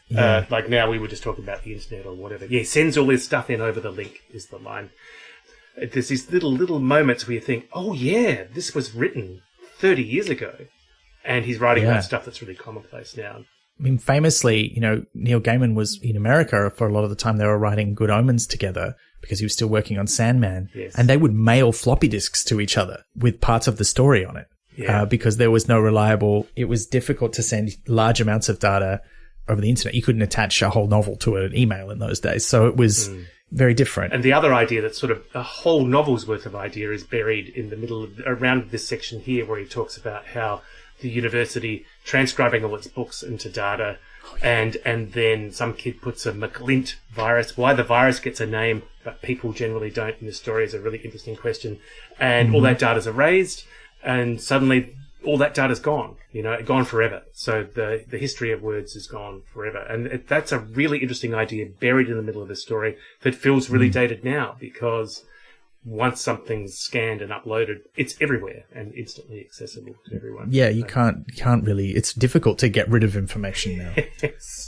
Yeah. Like now we were just talking about the internet or whatever. Yeah, sends all his stuff in over the link is the line. there's these little moments where you think, oh yeah, this was written 30 years ago. And he's writing about stuff that's really commonplace now. I mean, famously, Neil Gaiman was in America for a lot of the time. They were writing Good Omens together because he was still working on Sandman. Yes. And they would mail floppy disks to each other with parts of the story on it. Because there was no reliable, it was difficult to send large amounts of data over the internet. You couldn't attach a whole novel to an email in those days. So it was very different. And the other idea that's sort of a whole novel's worth of idea is buried in the middle of, around this section here where he talks about how the university transcribing all its books into data, and then some kid puts a McLint virus. Why the virus gets a name but people generally don't in the story is a really interesting question. And all that data's erased, and suddenly all that data's gone, gone forever. So the history of words is gone forever. And that's a really interesting idea buried in the middle of the story that feels really dated now, because once something's scanned and uploaded, it's everywhere and instantly accessible to everyone. Yeah, you can't really, it's difficult to get rid of information now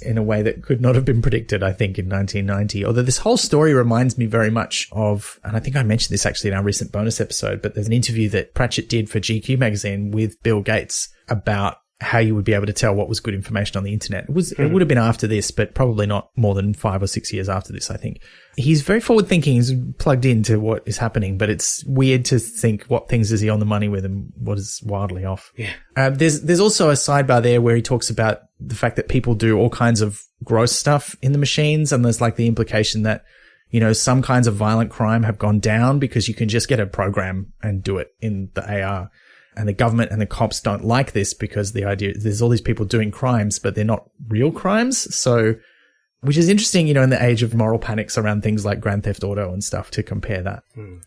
in a way that could not have been predicted, I think, in 1990. Although this whole story reminds me very much of, and I think I mentioned this actually in our recent bonus episode, but there's an interview that Pratchett did for GQ magazine with Bill Gates about how you would be able to tell what was good information on the internet. It would have been after this, but probably not more than 5 or 6 years after this, I think. He's very forward thinking. He's plugged into what is happening, but it's weird to think what things is he on the money with and what is wildly off. Yeah. There's also a sidebar there where he talks about the fact that people do all kinds of gross stuff in the machines. And there's like the implication that, some kinds of violent crime have gone down because you can just get a program and do it in the AR. And the government and the cops don't like this because the idea there's all these people doing crimes, but they're not real crimes. So, which is interesting, in the age of moral panics around things like Grand Theft Auto and stuff, to compare that.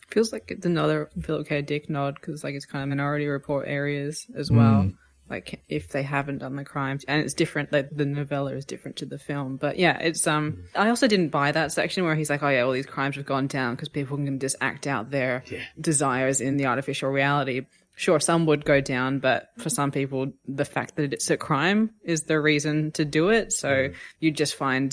Feels like it's another Philip K. Dick nod, because it's kind of Minority Report areas as well. Like if they haven't done the crimes, and it's different. Like the novella is different to the film, but yeah, it's I also didn't buy that section where he's like, oh yeah, all these crimes have gone down because people can just act out their desires in the artificial reality. Sure, some would go down, but for some people, the fact that it's a crime is the reason to do it. So you just find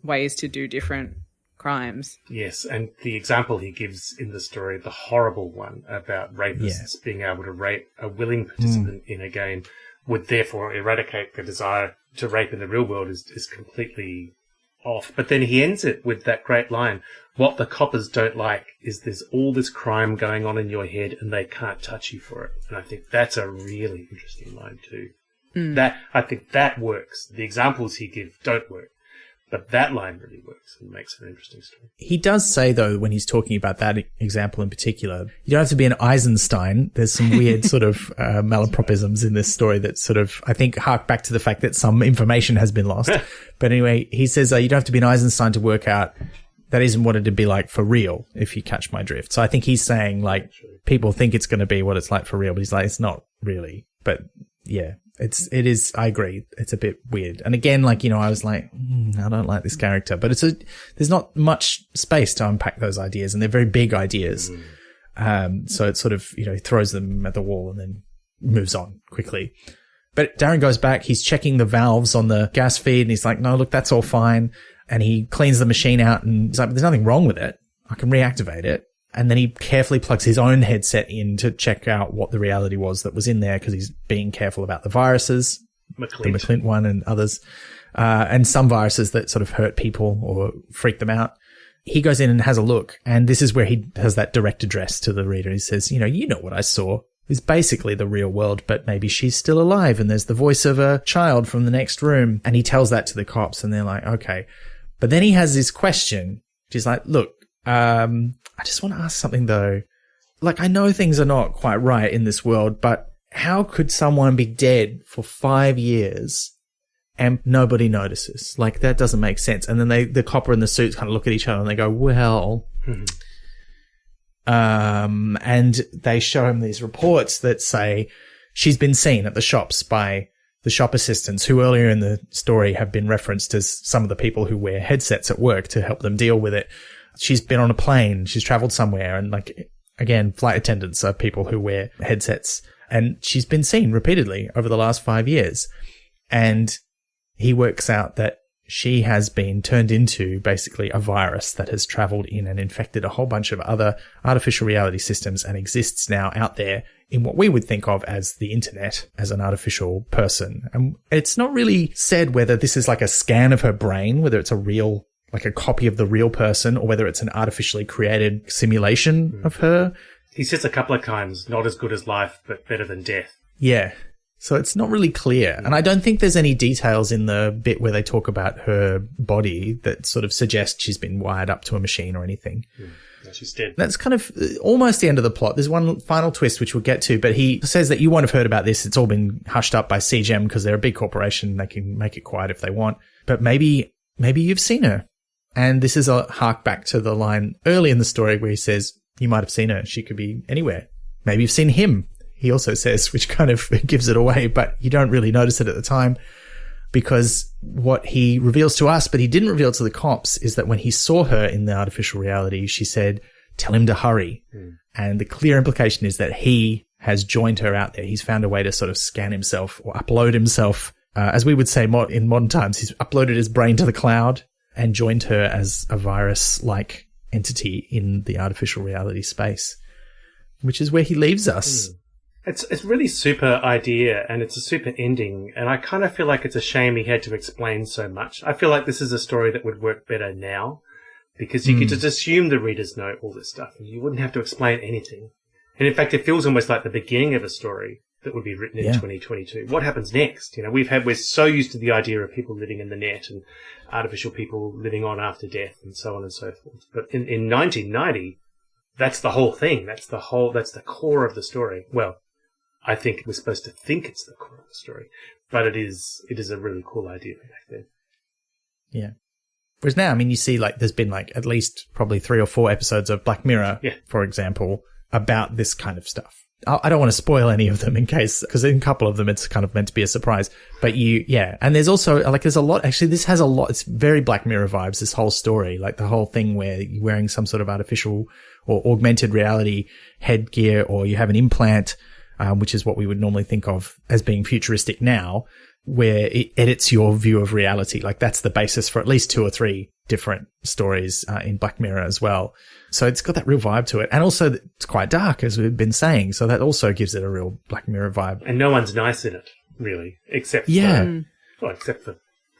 ways to do different crimes. Yes, and the example he gives in the story, the horrible one about rapists being able to rape a willing participant in a game, would therefore eradicate the desire to rape in the real world is completely off. But then he ends it with that great line, what the coppers don't like is there's all this crime going on in your head and they can't touch you for it. And I think that's a really interesting line too. I think that works. The examples he gives don't work, but that line really works and makes it an interesting story. He does say, though, when he's talking about that example in particular, you don't have to be an Eisenstein. There's some weird sort of malapropisms in this story that sort of, I think, hark back to the fact that some information has been lost. But anyway, he says you don't have to be an Eisenstein to work out that isn't what it'd be like for real, if you catch my drift. So I think he's saying, like, people think it's going to be what it's like for real, but he's like, it's not really. But yeah, it is, I agree. It's a bit weird. And again, like, I was like, I don't like this character, but there's not much space to unpack those ideas, and they're very big ideas. So it sort of, throws them at the wall and then moves on quickly. But Darren goes back, he's checking the valves on the gas feed, and he's like, no, look, that's all fine. And he cleans the machine out and he's like, there's nothing wrong with it. I can reactivate it. And then he carefully plugs his own headset in to check out what the reality was that was in there, because he's being careful about the viruses, the McLint one and others, and some viruses that sort of hurt people or freak them out. He goes in and has a look, and this is where he has that direct address to the reader. He says, you know what I saw is basically the real world, but maybe she's still alive, and there's the voice of a child from the next room. And he tells that to the cops, and they're like, okay. But then he has this question, which is like, look, I just want to ask something though. Like, I know things are not quite right in this world, but how could someone be dead for 5 years and nobody notices? Like, that doesn't make sense. And then the copper and the suits kind of look at each other and they go, well, and they show him these reports that say she's been seen at the shops by the shop assistants, who earlier in the story have been referenced as some of the people who wear headsets at work to help them deal with it. She's been on a plane. She's traveled somewhere. And like, again, flight attendants are people who wear headsets. And she's been seen repeatedly over the last 5 years. And he works out that she has been turned into basically a virus that has traveled in and infected a whole bunch of other artificial reality systems and exists now out there in what we would think of as the internet as an artificial person. And it's not really said whether this is like a scan of her brain, whether it's a real, like a copy of the real person, or whether it's an artificially created simulation of her. He says a couple of times, not as good as life, but better than death. Yeah. So it's not really clear. And I don't think there's any details in the bit where they talk about her body that sort of suggest she's been wired up to a machine or anything. No, she's dead. That's kind of almost the end of the plot. There's one final twist, which we'll get to, but he says that you won't have heard about this. It's all been hushed up by CGM because they're a big corporation. They can make it quiet if they want. But maybe you've seen her. And this is a hark back to the line early in the story where he says, you might have seen her. She could be anywhere. Maybe you've seen him. He also says, which kind of gives it away, but you don't really notice it at the time, because what he reveals to us, but he didn't reveal to the cops, is that when he saw her in the artificial reality, she said, tell him to hurry. And the clear implication is that he has joined her out there. He's found a way to sort of scan himself or upload himself. As we would say in modern times, he's uploaded his brain to the cloud and joined her as a virus-like entity in the artificial reality space, which is where he leaves us. It's really super idea, and it's a super ending, and I kind of feel like it's a shame he had to explain so much. I feel like this is a story that would work better now, because you could just assume the readers know all this stuff, and you wouldn't have to explain anything. And in fact, it feels almost like the beginning of a story that would be written in 2022. What happens next? You know, we're so used to the idea of people living in the net and artificial people living on after death and so on and so forth. But in 1990, that's the whole thing. That's the core of the story. Well, I think we're supposed to think it's the core of the story, but it is a really cool idea back then. Yeah. Whereas now, I mean, you see, like, there's been like at least probably 3 or 4 episodes of Black Mirror, for example, about this kind of stuff. I don't want to spoil any of them in case, because in a couple of them it's kind of meant to be a surprise. But and there's also, like, there's a lot, actually, this has a lot, it's very Black Mirror vibes, this whole story, like the whole thing where you're wearing some sort of artificial or augmented reality headgear, or you have an implant, which is what we would normally think of as being futuristic now, where it edits your view of reality. Like, that's the basis for at least 2 or 3 different stories in Black Mirror as well. So it's got that real vibe to it. And also it's quite dark, as we've been saying. So that also gives it a real Black Mirror vibe. And no one's nice in it, really, except for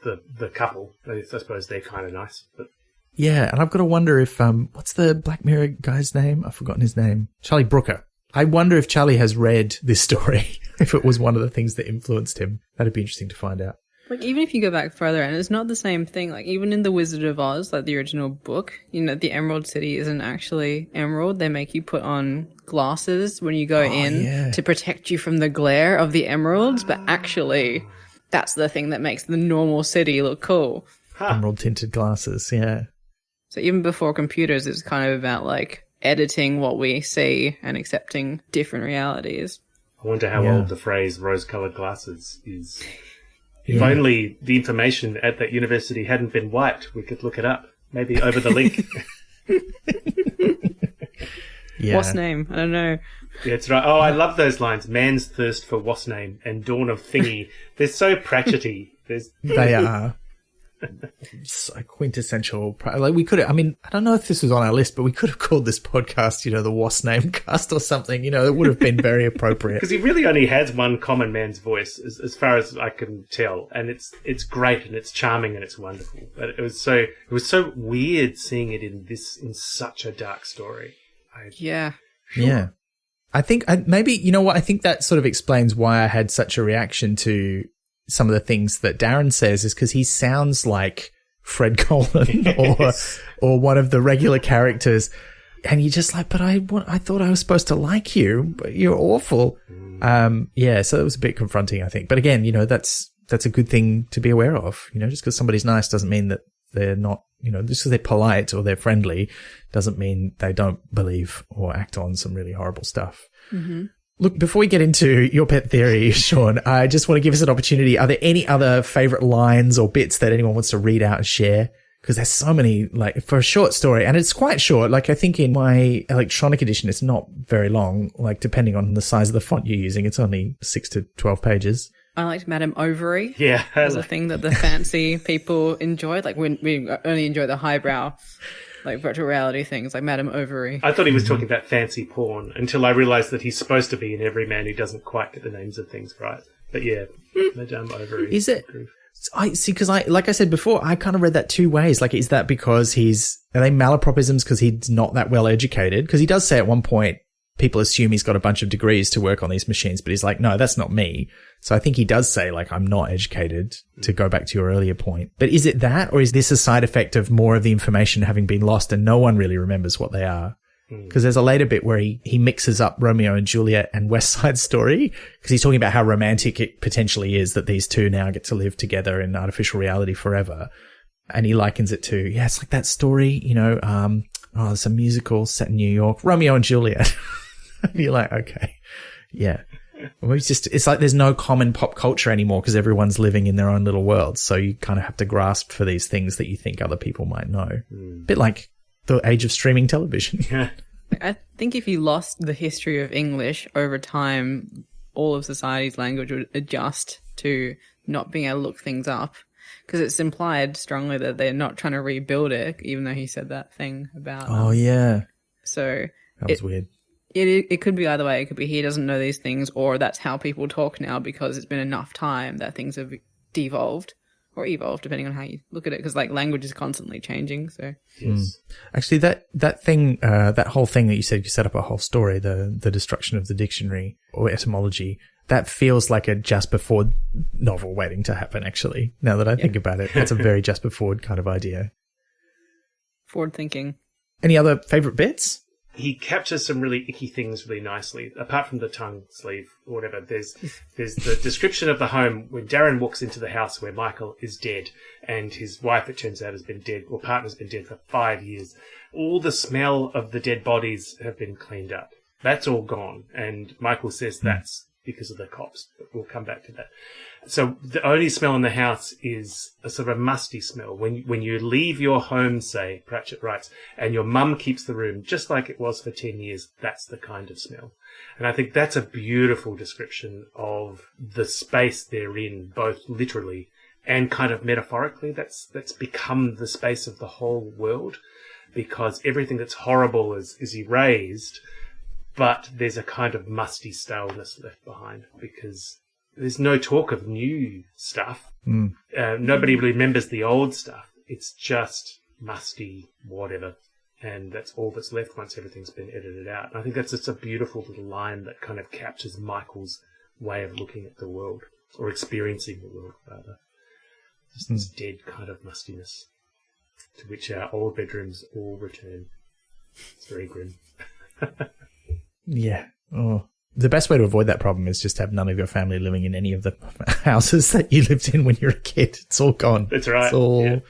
the couple. I suppose they're kind of nice. But yeah, and I've got to wonder if, what's the Black Mirror guy's name? I've forgotten his name. Charlie Brooker. I wonder if Charlie has read this story, if it was one of the things that influenced him. That'd be interesting to find out. Like, even if you go back further, and it's not the same thing, like, even in The Wizard of Oz, like the original book, you know, the Emerald City isn't actually emerald. They make you put on glasses when you go in to protect you from the glare of the emeralds, but actually, that's the thing that makes the normal city look cool. Emerald tinted glasses, yeah. So even before computers, it's kind of about, like, editing what we see and accepting different realities. I wonder how old the phrase rose-coloured glasses is. If only the information at that university hadn't been white, we could look it up. Maybe over the link. What's name? I don't know. Yeah, that's right. Oh, I love those lines. Man's thirst for what's name and dawn of thingy. They're so Pratchetty. They are. It's a quintessential. Like, we could have, I mean, I don't know if this was on our list, but we could have called this podcast, you know, the What's Name Cast or something. You know, it would have been very appropriate. Because he really only has one common man's voice, as far as I can tell, and it's great and it's charming and it's wonderful. But it was so weird seeing it in such a dark story. Yeah. I think maybe, you know what? I think that sort of explains why I had such a reaction to some of the things that Darren says, is because he sounds like Fred Coleman or one of the regular characters. And you're just like, but I thought I was supposed to like you, but you're awful. So it was a bit confronting, I think. But again, you know, that's a good thing to be aware of. You know, just because somebody's nice doesn't mean that they're not, you know, just because they're polite or they're friendly doesn't mean they don't believe or act on some really horrible stuff. Mm-hmm. Look, before we get into your pet theory, Sean, I just want to give us an opportunity. Are there any other favorite lines or bits that anyone wants to read out and share? Because there's so many, like, for a short story, and it's quite short. Like, I think in my electronic edition, it's not very long, like, depending on the size of the font you're using. It's only 6 to 12 pages. I liked Madame Ovary. Yeah. It was a thing that the fancy people enjoyed. Like we only enjoy the highbrow, like virtual reality things, like Madame Ovary. I thought he was talking about fancy porn until I realised that he's supposed to be an everyman who doesn't quite get the names of things right. But yeah, Madame Ovary. Is it? I see, because like I said before, I kind of read that two ways. Like, is that because are they malapropisms because he's not that well educated? Because he does say at one point, people assume he's got a bunch of degrees to work on these machines, but he's like, no, that's not me. So I think he does say, like, I'm not educated, to go back to your earlier point. But is it that, or is this a side effect of more of the information having been lost and no one really remembers what they are? Because there's a later bit where he mixes up Romeo and Juliet and West Side Story, because he's talking about how romantic it potentially is that these two now get to live together in artificial reality forever. And he likens it to, yeah, it's like that story, it's a musical set in New York, Romeo and Juliet. And you're like, okay, yeah. Well, it's like there's no common pop culture anymore because everyone's living in their own little world. So you kind of have to grasp for these things that you think other people might know. Bit like the age of streaming television. I think if you lost the history of English over time, all of society's language would adjust to not being able to look things up, because it's implied strongly that they're not trying to rebuild it, even though he said that thing about... Oh, yeah. So... That was weird. It could be either way. It could be he doesn't know these things, or that's how people talk now because it's been enough time that things have devolved or evolved, depending on how you look at it. Because like language is constantly changing. So yes. Actually, that thing, that whole thing that you said, you set up a whole story, the destruction of the dictionary or etymology. That feels like a Jasper Fforde novel waiting to happen. Actually, now that I think about it, that's a very Jasper Fforde kind of idea. Forward thinking. Any other favorite bits? He captures some really icky things really nicely. Apart from the tongue sleeve or whatever, there's the description of the home when Darren walks into the house where Michael is dead and his wife, it turns out, has been dead, or partner's been dead for 5 years. All the smell of the dead bodies have been cleaned up. That's all gone. And Michael says that's because of the cops, but we'll come back to that. So the only smell in the house is a sort of a musty smell. When you leave your home, say, Pratchett writes, and your mum keeps the room just like it was for 10 years, that's the kind of smell. And I think that's a beautiful description of the space they're in, both literally and kind of metaphorically. That's become the space of the whole world, because everything that's horrible is erased, but there's a kind of musty staleness left behind because there's no talk of new stuff. Nobody really remembers the old stuff. It's just musty whatever. And that's all that's left once everything's been edited out. And I think that's just a beautiful little line that kind of captures Michael's way of looking at the world, or experiencing the world, rather. Just this dead kind of mustiness to which our old bedrooms all return. It's very grim. Yeah. Oh. The best way to avoid that problem is just have none of your family living in any of the houses that you lived in when you were a kid. It's all gone. That's right. It's all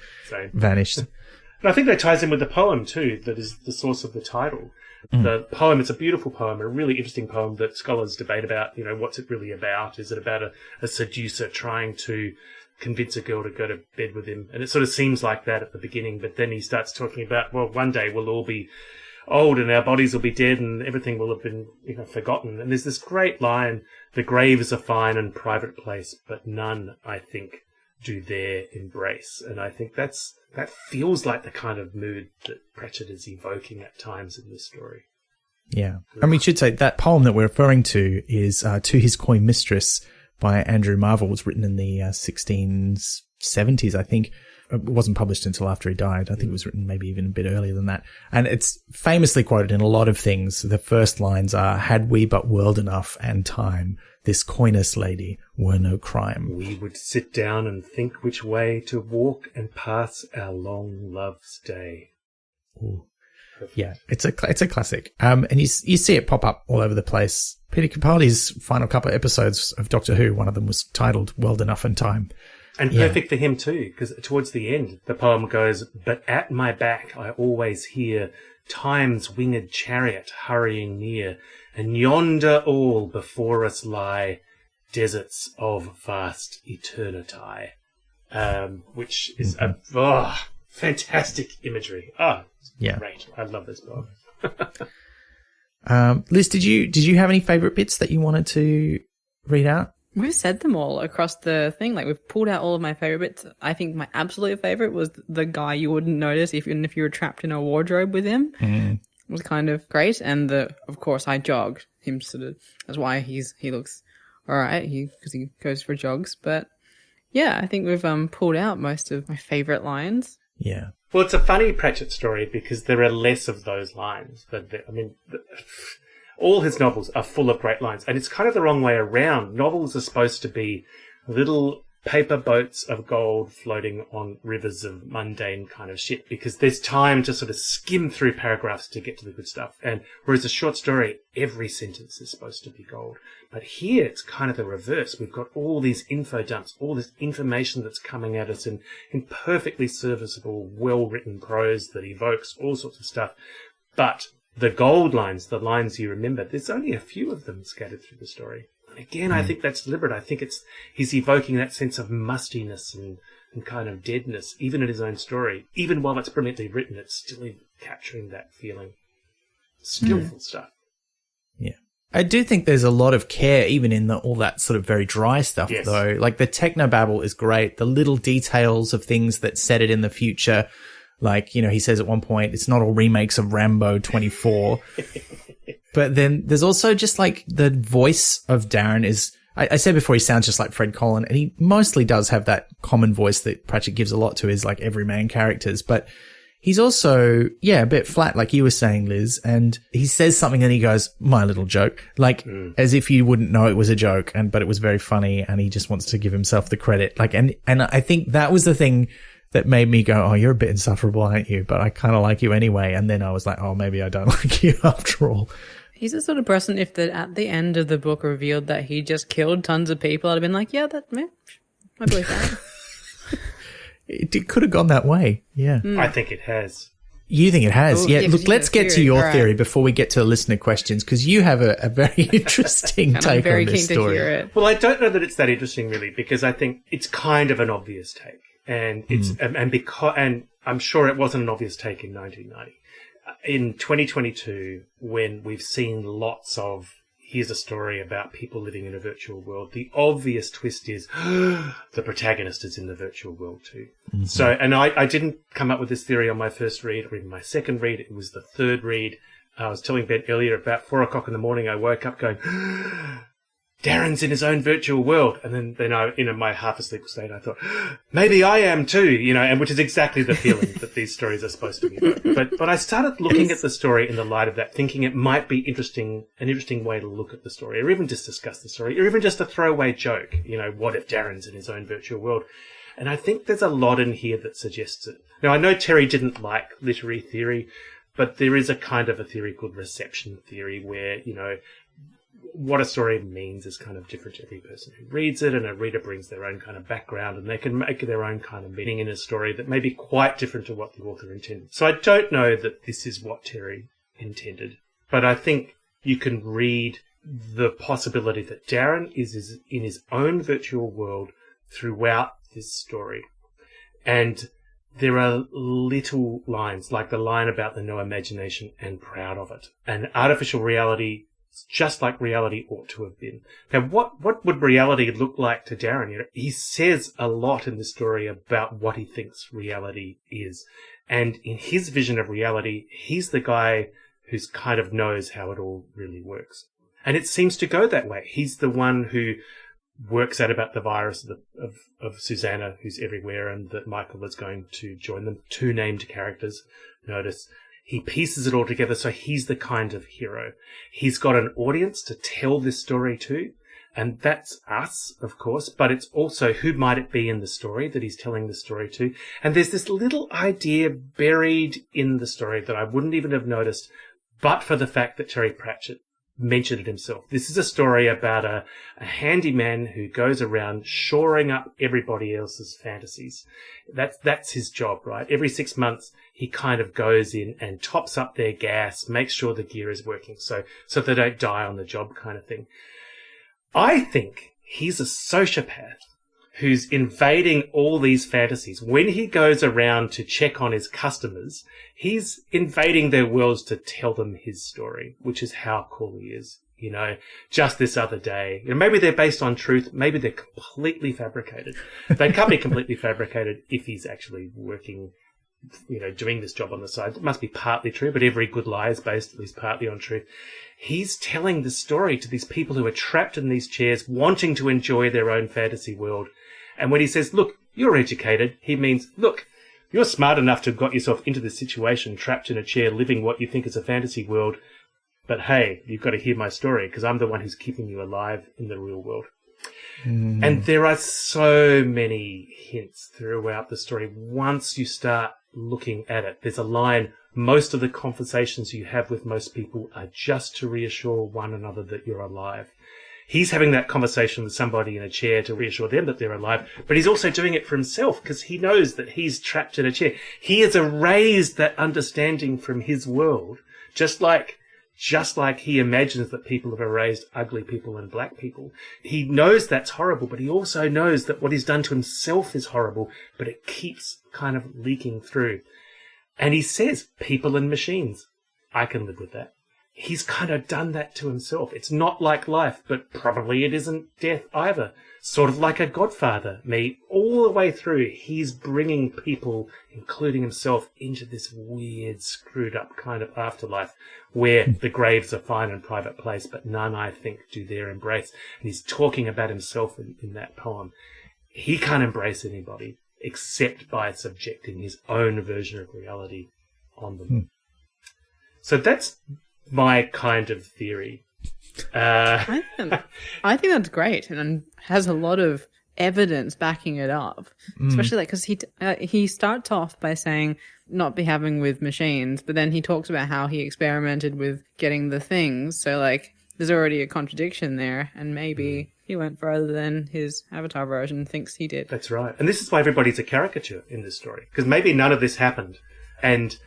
vanished. And I think that ties in with the poem too, that is the source of the title. The poem, it's a beautiful poem, a really interesting poem that scholars debate about, what's it really about? Is it about a seducer trying to convince a girl to go to bed with him? And it sort of seems like that at the beginning, but then he starts talking about, well, one day we'll all be old and our bodies will be dead and everything will have been forgotten. And there's this great line, the grave is a fine and private place, but none, I think, do there embrace. And I think that feels like the kind of mood that Pratchett is evoking at times in this story. Yeah. And we should say that poem that we're referring to is To His Coy Mistress by Andrew Marvell. It was written in the 1670s, I think. It wasn't published until after he died. I think it was written maybe even a bit earlier than that. And it's famously quoted in a lot of things. The first lines are, had we but world enough and time, this coyness lady were no crime. We would sit down and think which way to walk and pass our long love's day. Ooh. Yeah, it's a classic. And you see it pop up all over the place. Peter Capaldi's final couple of episodes of Doctor Who, one of them was titled World Enough and Time. And perfect for him too, because towards the end, the poem goes, but at my back I always hear time's winged chariot hurrying near, and yonder all before us lie deserts of vast eternity. Which is a fantastic imagery. Great. I love this poem. Liz, did you have any favourite bits that you wanted to read out? We've said them all across the thing. Like, we've pulled out all of my favorite bits. I think my absolute favorite was the guy you wouldn't notice even if you were trapped in a wardrobe with him. It was kind of great. And of course, I jogged him sort of. That's why he looks all right. Because he goes for jogs. But yeah, I think we've pulled out most of my favorite lines. Yeah. Well, it's a funny Pratchett story because there are less of those lines. All his novels are full of great lines, and it's kind of the wrong way around. Novels are supposed to be little paper boats of gold floating on rivers of mundane kind of shit, because there's time to sort of skim through paragraphs to get to the good stuff. And whereas a short story, every sentence is supposed to be gold. But here it's kind of the reverse. We've got all these info dumps, all this information that's coming at us in perfectly serviceable, well-written prose that evokes all sorts of stuff. But the gold lines, the lines you remember, there's only a few of them scattered through the story. Again, I think that's deliberate. I think he's evoking that sense of mustiness and kind of deadness, even in his own story. Even while it's brilliantly written, it's still capturing that feeling. Skillful stuff. Yeah. I do think there's a lot of care even in all that sort of very dry stuff, Yes. though. Like, the technobabble is great. The little details of things that set it in the future. Like, he says at one point, it's not all remakes of Rambo 24. But then there's also just like the voice of Darren is, I said before, he sounds just like Fred Collin, and he mostly does have that common voice that Pratchett gives a lot to his like everyman characters. But he's also, a bit flat, like you were saying, Liz. And he says something and he goes, my little joke, like as if you wouldn't know it was a joke, but it was very funny, and he just wants to give himself the credit. Like, and I think that was the thing that made me go, oh, you're a bit insufferable, aren't you? But I kind of like you anyway. And then I was like, oh, maybe I don't like you after all. He's the sort of person, if at the end of the book revealed that he just killed tons of people, I'd have been like, I believe that. It could have gone that way. Yeah. I think it has. You think it has? Oh, yeah. yeah, Look, let's get to your All theory right. before we get to listener questions, because you have a very interesting And take I'm very on this keen story. to hear it. Well, I don't know that it's that interesting, really, because I think it's kind of an obvious take. And it's and I'm sure it wasn't an obvious take in 1990. In 2022, when we've seen lots of here's a story about people living in a virtual world, the obvious twist is the protagonist is in the virtual world too. So, and I didn't come up with this theory on my first read or even my second read. It was the third read. I was telling Ben earlier, about 4:00 in the morning, I woke up going, Darren's in his own virtual world. And then I, in my half asleep state, I thought, maybe I am too, and which is exactly the feeling that these stories are supposed to be. But I started looking at the story in the light of that, thinking it might be an interesting way to look at the story, or even just discuss the story, or even just a throwaway joke. What if Darren's in his own virtual world? And I think there's a lot in here that suggests it. Now, I know Terry didn't like literary theory, but there is a kind of a theory called reception theory where, what a story means is kind of different to every person who reads it, and a reader brings their own kind of background, and they can make their own kind of meaning in a story that may be quite different to what the author intended. So I don't know that this is what Terry intended, but I think you can read the possibility that Darren is in his own virtual world throughout this story. And there are little lines, like the line about the no imagination and proud of it. And artificial reality, just like reality ought to have been. Now, what would reality look like to Darren? He says a lot in the story about what he thinks reality is. And in his vision of reality, he's the guy who's kind of knows how it all really works. And it seems to go that way. He's the one who works out about the virus of Susanna, who's everywhere, and that Michael is going to join them. Two named characters. Notice he pieces it all together, so he's the kind of hero. He's got an audience to tell this story to, and that's us, of course, but it's also who might it be in the story that he's telling the story to. And there's this little idea buried in the story that I wouldn't even have noticed, but for the fact that Terry Pratchett mentioned it himself. This is a story about a handyman who goes around shoring up everybody else's fantasies. That's his job, right? Every 6 months, he kind of goes in and tops up their gas, makes sure the gear is working, so they don't die on the job, kind of thing. I think he's a sociopath who's invading all these fantasies. When he goes around to check on his customers, he's invading their worlds to tell them his story, which is how cool he is. You know, just this other day, you know, maybe they're based on truth. Maybe they're completely fabricated. They can't be completely fabricated if he's actually working, you know, doing this job on the side. It must be partly true, but every good lie is based at least partly on truth. He's telling the story to these people who are trapped in these chairs, wanting to enjoy their own fantasy world. And when he says, look, you're educated, he means, look, you're smart enough to have got yourself into this situation, trapped in a chair, living what you think is a fantasy world. But hey, you've got to hear my story because I'm the one who's keeping you alive in the real world. And there are so many hints throughout the story. Once you start looking at it, there's a line, most of the conversations you have with most people are just to reassure one another that you're alive. He's having that conversation with somebody in a chair to reassure them that they're alive, but he's also doing it for himself because he knows that he's trapped in a chair. He has erased that understanding from his world, just like he imagines that people have erased ugly people and black people. He knows that's horrible, but he also knows that what he's done to himself is horrible, but it keeps kind of leaking through. And he says, people and machines. I can live with that. He's kind of done that to himself. It's not like life, but probably it isn't death either. Sort of like a Godfather. All the way through, he's bringing people, including himself, into this weird, screwed up kind of afterlife where the graves are fine and private place, but none, I think, do their embrace. And he's talking about himself in that poem. He can't embrace anybody except by subjecting his own version of reality on them. So that's my kind of theory. I think that's great and has a lot of evidence backing it up, especially like because he starts off by saying not be having with machines, but then he talks about how he experimented with getting the things. So like there's already a contradiction there, and maybe he went further than his Avatar version thinks he did. That's right, and this is why everybody's a caricature in this story, because maybe none of this happened. And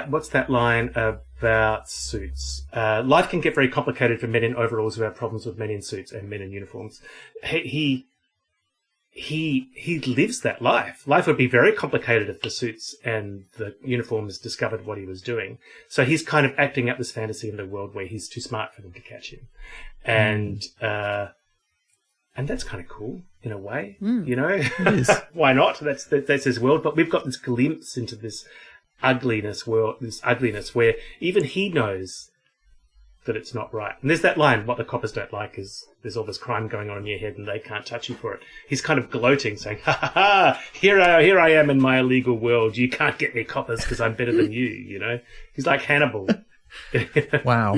what's that line about suits? Life can get very complicated for men in overalls who have problems with men in suits and men in uniforms. He lives that life. Life would be very complicated if the suits and the uniforms discovered what he was doing. So he's kind of acting out this fantasy in the world where he's too smart for them to catch him. And that's kind of cool in a way, you know? Why not? That's his world. But we've got this glimpse into this ugliness where even he knows that it's not right. And there's that line, what the coppers don't like is there's all this crime going on in your head and they can't touch you for it. He's kind of gloating, saying, ha ha ha, here I am in my illegal world. You can't get me coppers because I'm better than you, you know? He's like Hannibal. Wow.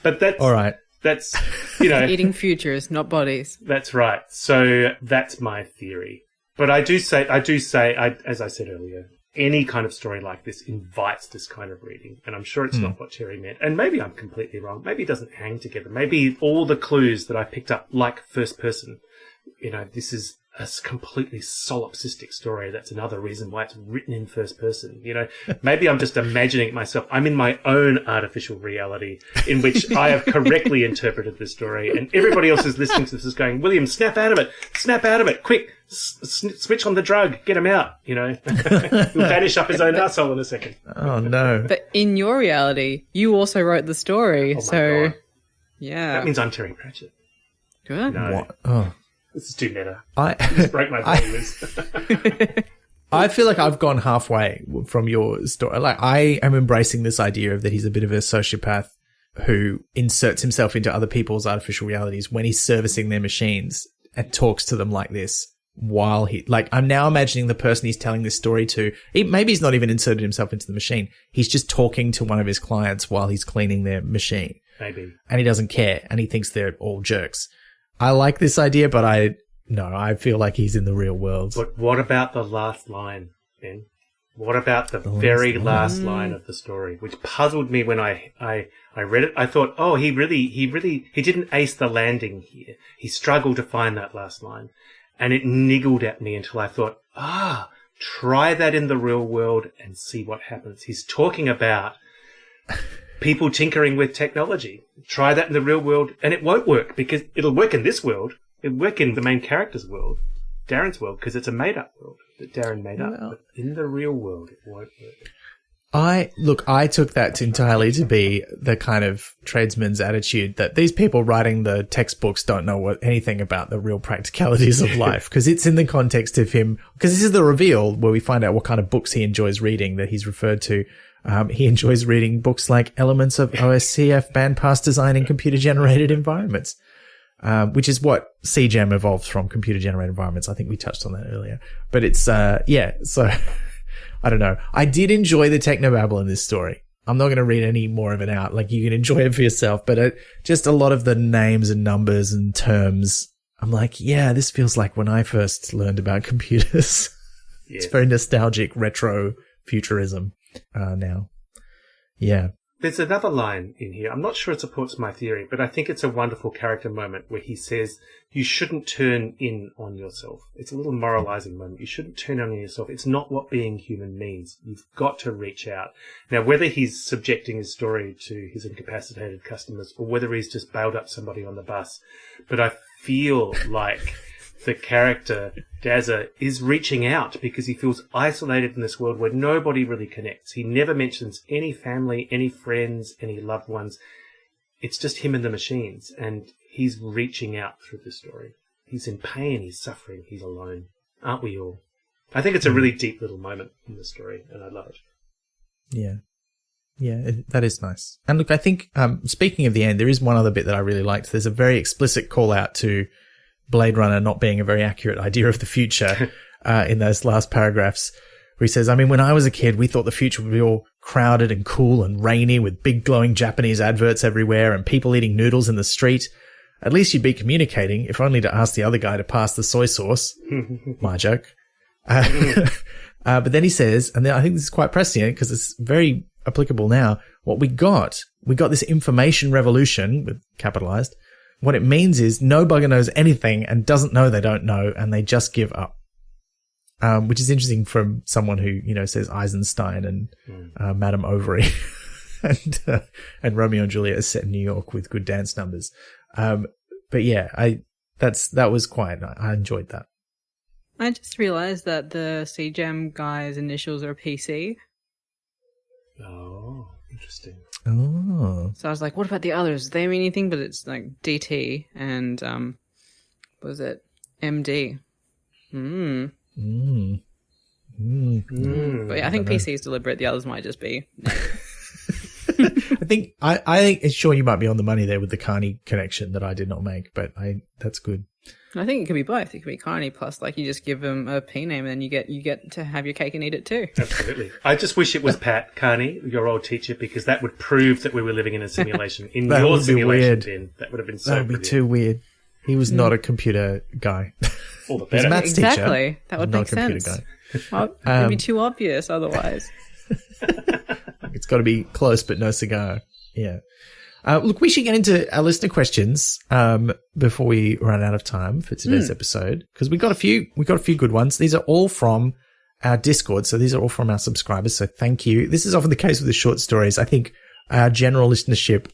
But that's... All right. That's, you know... Eating futures, not bodies. That's right. So that's my theory. But I do say, as I said earlier, any kind of story like this invites this kind of reading. And I'm sure it's not what Terry meant. And maybe I'm completely wrong. Maybe it doesn't hang together. Maybe all the clues that I picked up, like first person, you know, this is a completely solipsistic story. That's another reason why it's written in first person. You know, maybe I'm just imagining it myself. I'm in my own artificial reality in which I have correctly interpreted this story. And everybody else is listening to this is going, William, snap out of it. Quick. Switch on the drug, get him out, you know. He'll vanish up his own arsehole in a second. Oh, no. But in your reality, you also wrote the story, Oh, so... God. Yeah. That means I'm Terry Pratchett. Good. No. What? Oh. This is too meta. I Just break my values. I feel like I've gone halfway from your story. Like, I am embracing this idea of that he's a bit of a sociopath who inserts himself into other people's artificial realities when he's servicing their machines and talks to them like this. While I'm now imagining the person he's telling this story to, maybe he's not even inserted himself into the machine. He's just talking to one of his clients while he's cleaning their machine. Maybe. And he doesn't care. And he thinks they're all jerks. I like this idea, but I feel like he's in the real world. But what about the last line, Ben? What about the very last line of the story, which puzzled me when I read it? I thought, oh, he didn't ace the landing here. He struggled to find that last line. And it niggled at me until I thought, try that in the real world and see what happens. He's talking about people tinkering with technology. Try that in the real world and it won't work because it'll work in this world. It'll work in the main character's world, Darren's world because it's a made-up world that Darren made up. But in the real world, it won't work. I took that entirely to be the kind of tradesman's attitude that these people writing the textbooks don't know anything about the real practicalities of life, because it's in the context of him, because this is the reveal where we find out what kind of books he enjoys reading that he's referred to. He enjoys reading books like Elements of OSCF Bandpass Design in Computer Generated Environments, which is what CGEM evolved from, computer generated environments. I think we touched on that earlier, but it's, so I don't know. I did enjoy the technobabble in this story. I'm not going to read any more of it out. Like, you can enjoy it for yourself, but just a lot of the names and numbers and terms. I'm like, yeah, this feels like when I first learned about computers. Yeah. It's very nostalgic, retro futurism, now. Yeah. There's another line in here. I'm not sure it supports my theory, but I think it's a wonderful character moment where he says, you shouldn't turn in on yourself. It's a little moralizing moment. You shouldn't turn on yourself. It's not what being human means. You've got to reach out. Now, whether he's subjecting his story to his incapacitated customers or whether he's just bailed up somebody on the bus, but I feel like the character, Dazza, is reaching out because he feels isolated in this world where nobody really connects. He never mentions any family, any friends, any loved ones. It's just him and the machines, and he's reaching out through the story. He's in pain, he's suffering, he's alone. Aren't we all? I think it's a really deep little moment in the story, and I love it. Yeah. Yeah, that is nice. And look, I think, speaking of the end, there is one other bit that I really liked. There's a very explicit call out to Blade Runner not being a very accurate idea of the future in those last paragraphs, where he says, I mean, when I was a kid, we thought the future would be all crowded and cool and rainy with big glowing Japanese adverts everywhere and people eating noodles in the street. At least you'd be communicating, if only to ask the other guy to pass the soy sauce. My joke. But then he says, and then I think this is quite prescient because it's very applicable now, what we got this information revolution, with capitalized. What it means is no bugger knows anything and doesn't know they don't know, and they just give up. Which is interesting from someone who, says Eisenstein and Madame Overy and Romeo and Juliet is set in New York with good dance numbers. But yeah, that was quite, I enjoyed that. I just realized that the CGEM guy's initials are PC. Oh, interesting. Oh. So I was like, what about the others? Do they mean anything? But it's like DT and, what was it? MD. But yeah, I think PC is deliberate. The others might just be. I think it's sure you might be on the money there with the Carney connection that I did not make, but that's good. I think it could be both. It could be Carney plus, like, you just give them a P name and then you get to have your cake and eat it too. Absolutely. I just wish it was Pat Carney, your old teacher, because that would prove that we were living in a simulation. In that your would simulation, be weird. Ben, that would have been so That would be too weird. He was not a computer guy. All the He's better. a maths teacher. Exactly. That would make not a sense. computer Well, it'd be too obvious otherwise. It's got to be close, but no cigar. Yeah. Look, we should get into our listener questions before we run out of time for today's episode, because we got a few good ones. These are all from our Discord, so these are all from our subscribers. So thank you. This is often the case with the short stories. I think our general listenership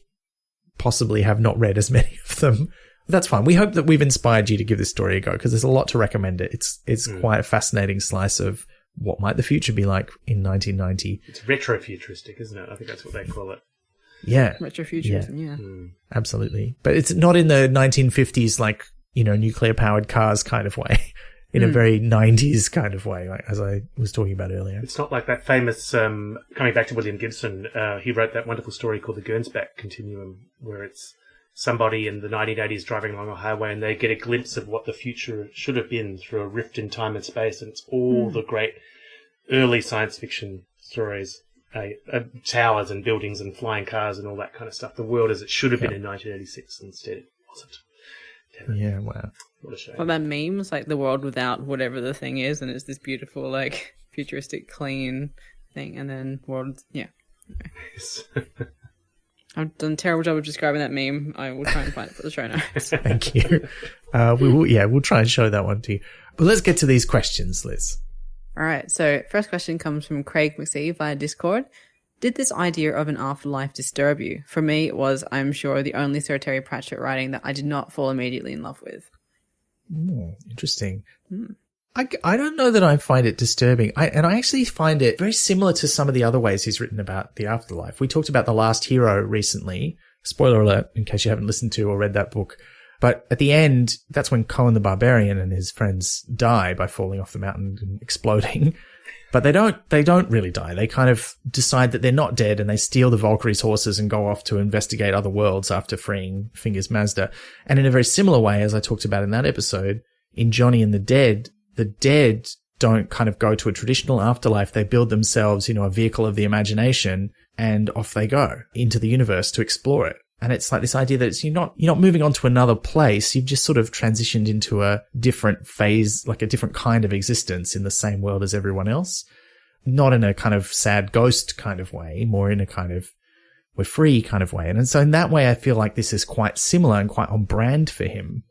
possibly have not read as many of them. That's fine. We hope that we've inspired you to give this story a go, because there's a lot to recommend it. It's quite a fascinating slice of what might the future be like in 1990. It's retrofuturistic, isn't it? I think that's what they call it. Yeah. Retrofuturism, yeah. Absolutely. But it's not in the 1950s, like, nuclear powered cars kind of way, in a very 90s kind of way, like, as I was talking about earlier. It's not like that famous, coming back to William Gibson, he wrote that wonderful story called the Gernsback Continuum, where it's somebody in the 1980s driving along a highway and they get a glimpse of what the future should have been through a rift in time and space, and it's all the great early science fiction stories. Towers and buildings and flying cars and all that kind of stuff. The world as it should have been in 1986, instead it wasn't. Damn it. Yeah, wow. What a shame. Well, that meme is like the world without whatever the thing is, and it's this beautiful, like, futuristic, clean thing, and then world, yeah. I've done a terrible job of describing that meme. I will try and find it for the show notes. Thank you. We'll try and show that one to you. But let's get to these questions, Liz. All right, so first question comes from Craig McSee via Discord. Did this idea of an afterlife disturb you? For me, it was, I'm sure, the only Sir Terry Pratchett writing that I did not fall immediately in love with. Interesting. I don't know that I find it disturbing. I actually find it very similar to some of the other ways he's written about the afterlife. We talked about The Last Hero recently. Spoiler alert, in case you haven't listened to or read that book. But at the end, that's when Conan the Barbarian and his friends die by falling off the mountain and exploding. But they don't really die. They kind of decide that they're not dead, and they steal the Valkyrie's horses and go off to investigate other worlds after freeing Fingers Mazda. And in a very similar way, as I talked about in that episode, in Johnny and the Dead don't kind of go to a traditional afterlife. They build themselves, a vehicle of the imagination, and off they go into the universe to explore it. And it's like this idea that you're not moving on to another place. You've just sort of transitioned into a different phase, like a different kind of existence in the same world as everyone else. Not in a kind of sad ghost kind of way, more in a kind of we're free kind of way. And so in that way, I feel like this is quite similar and quite on brand for him,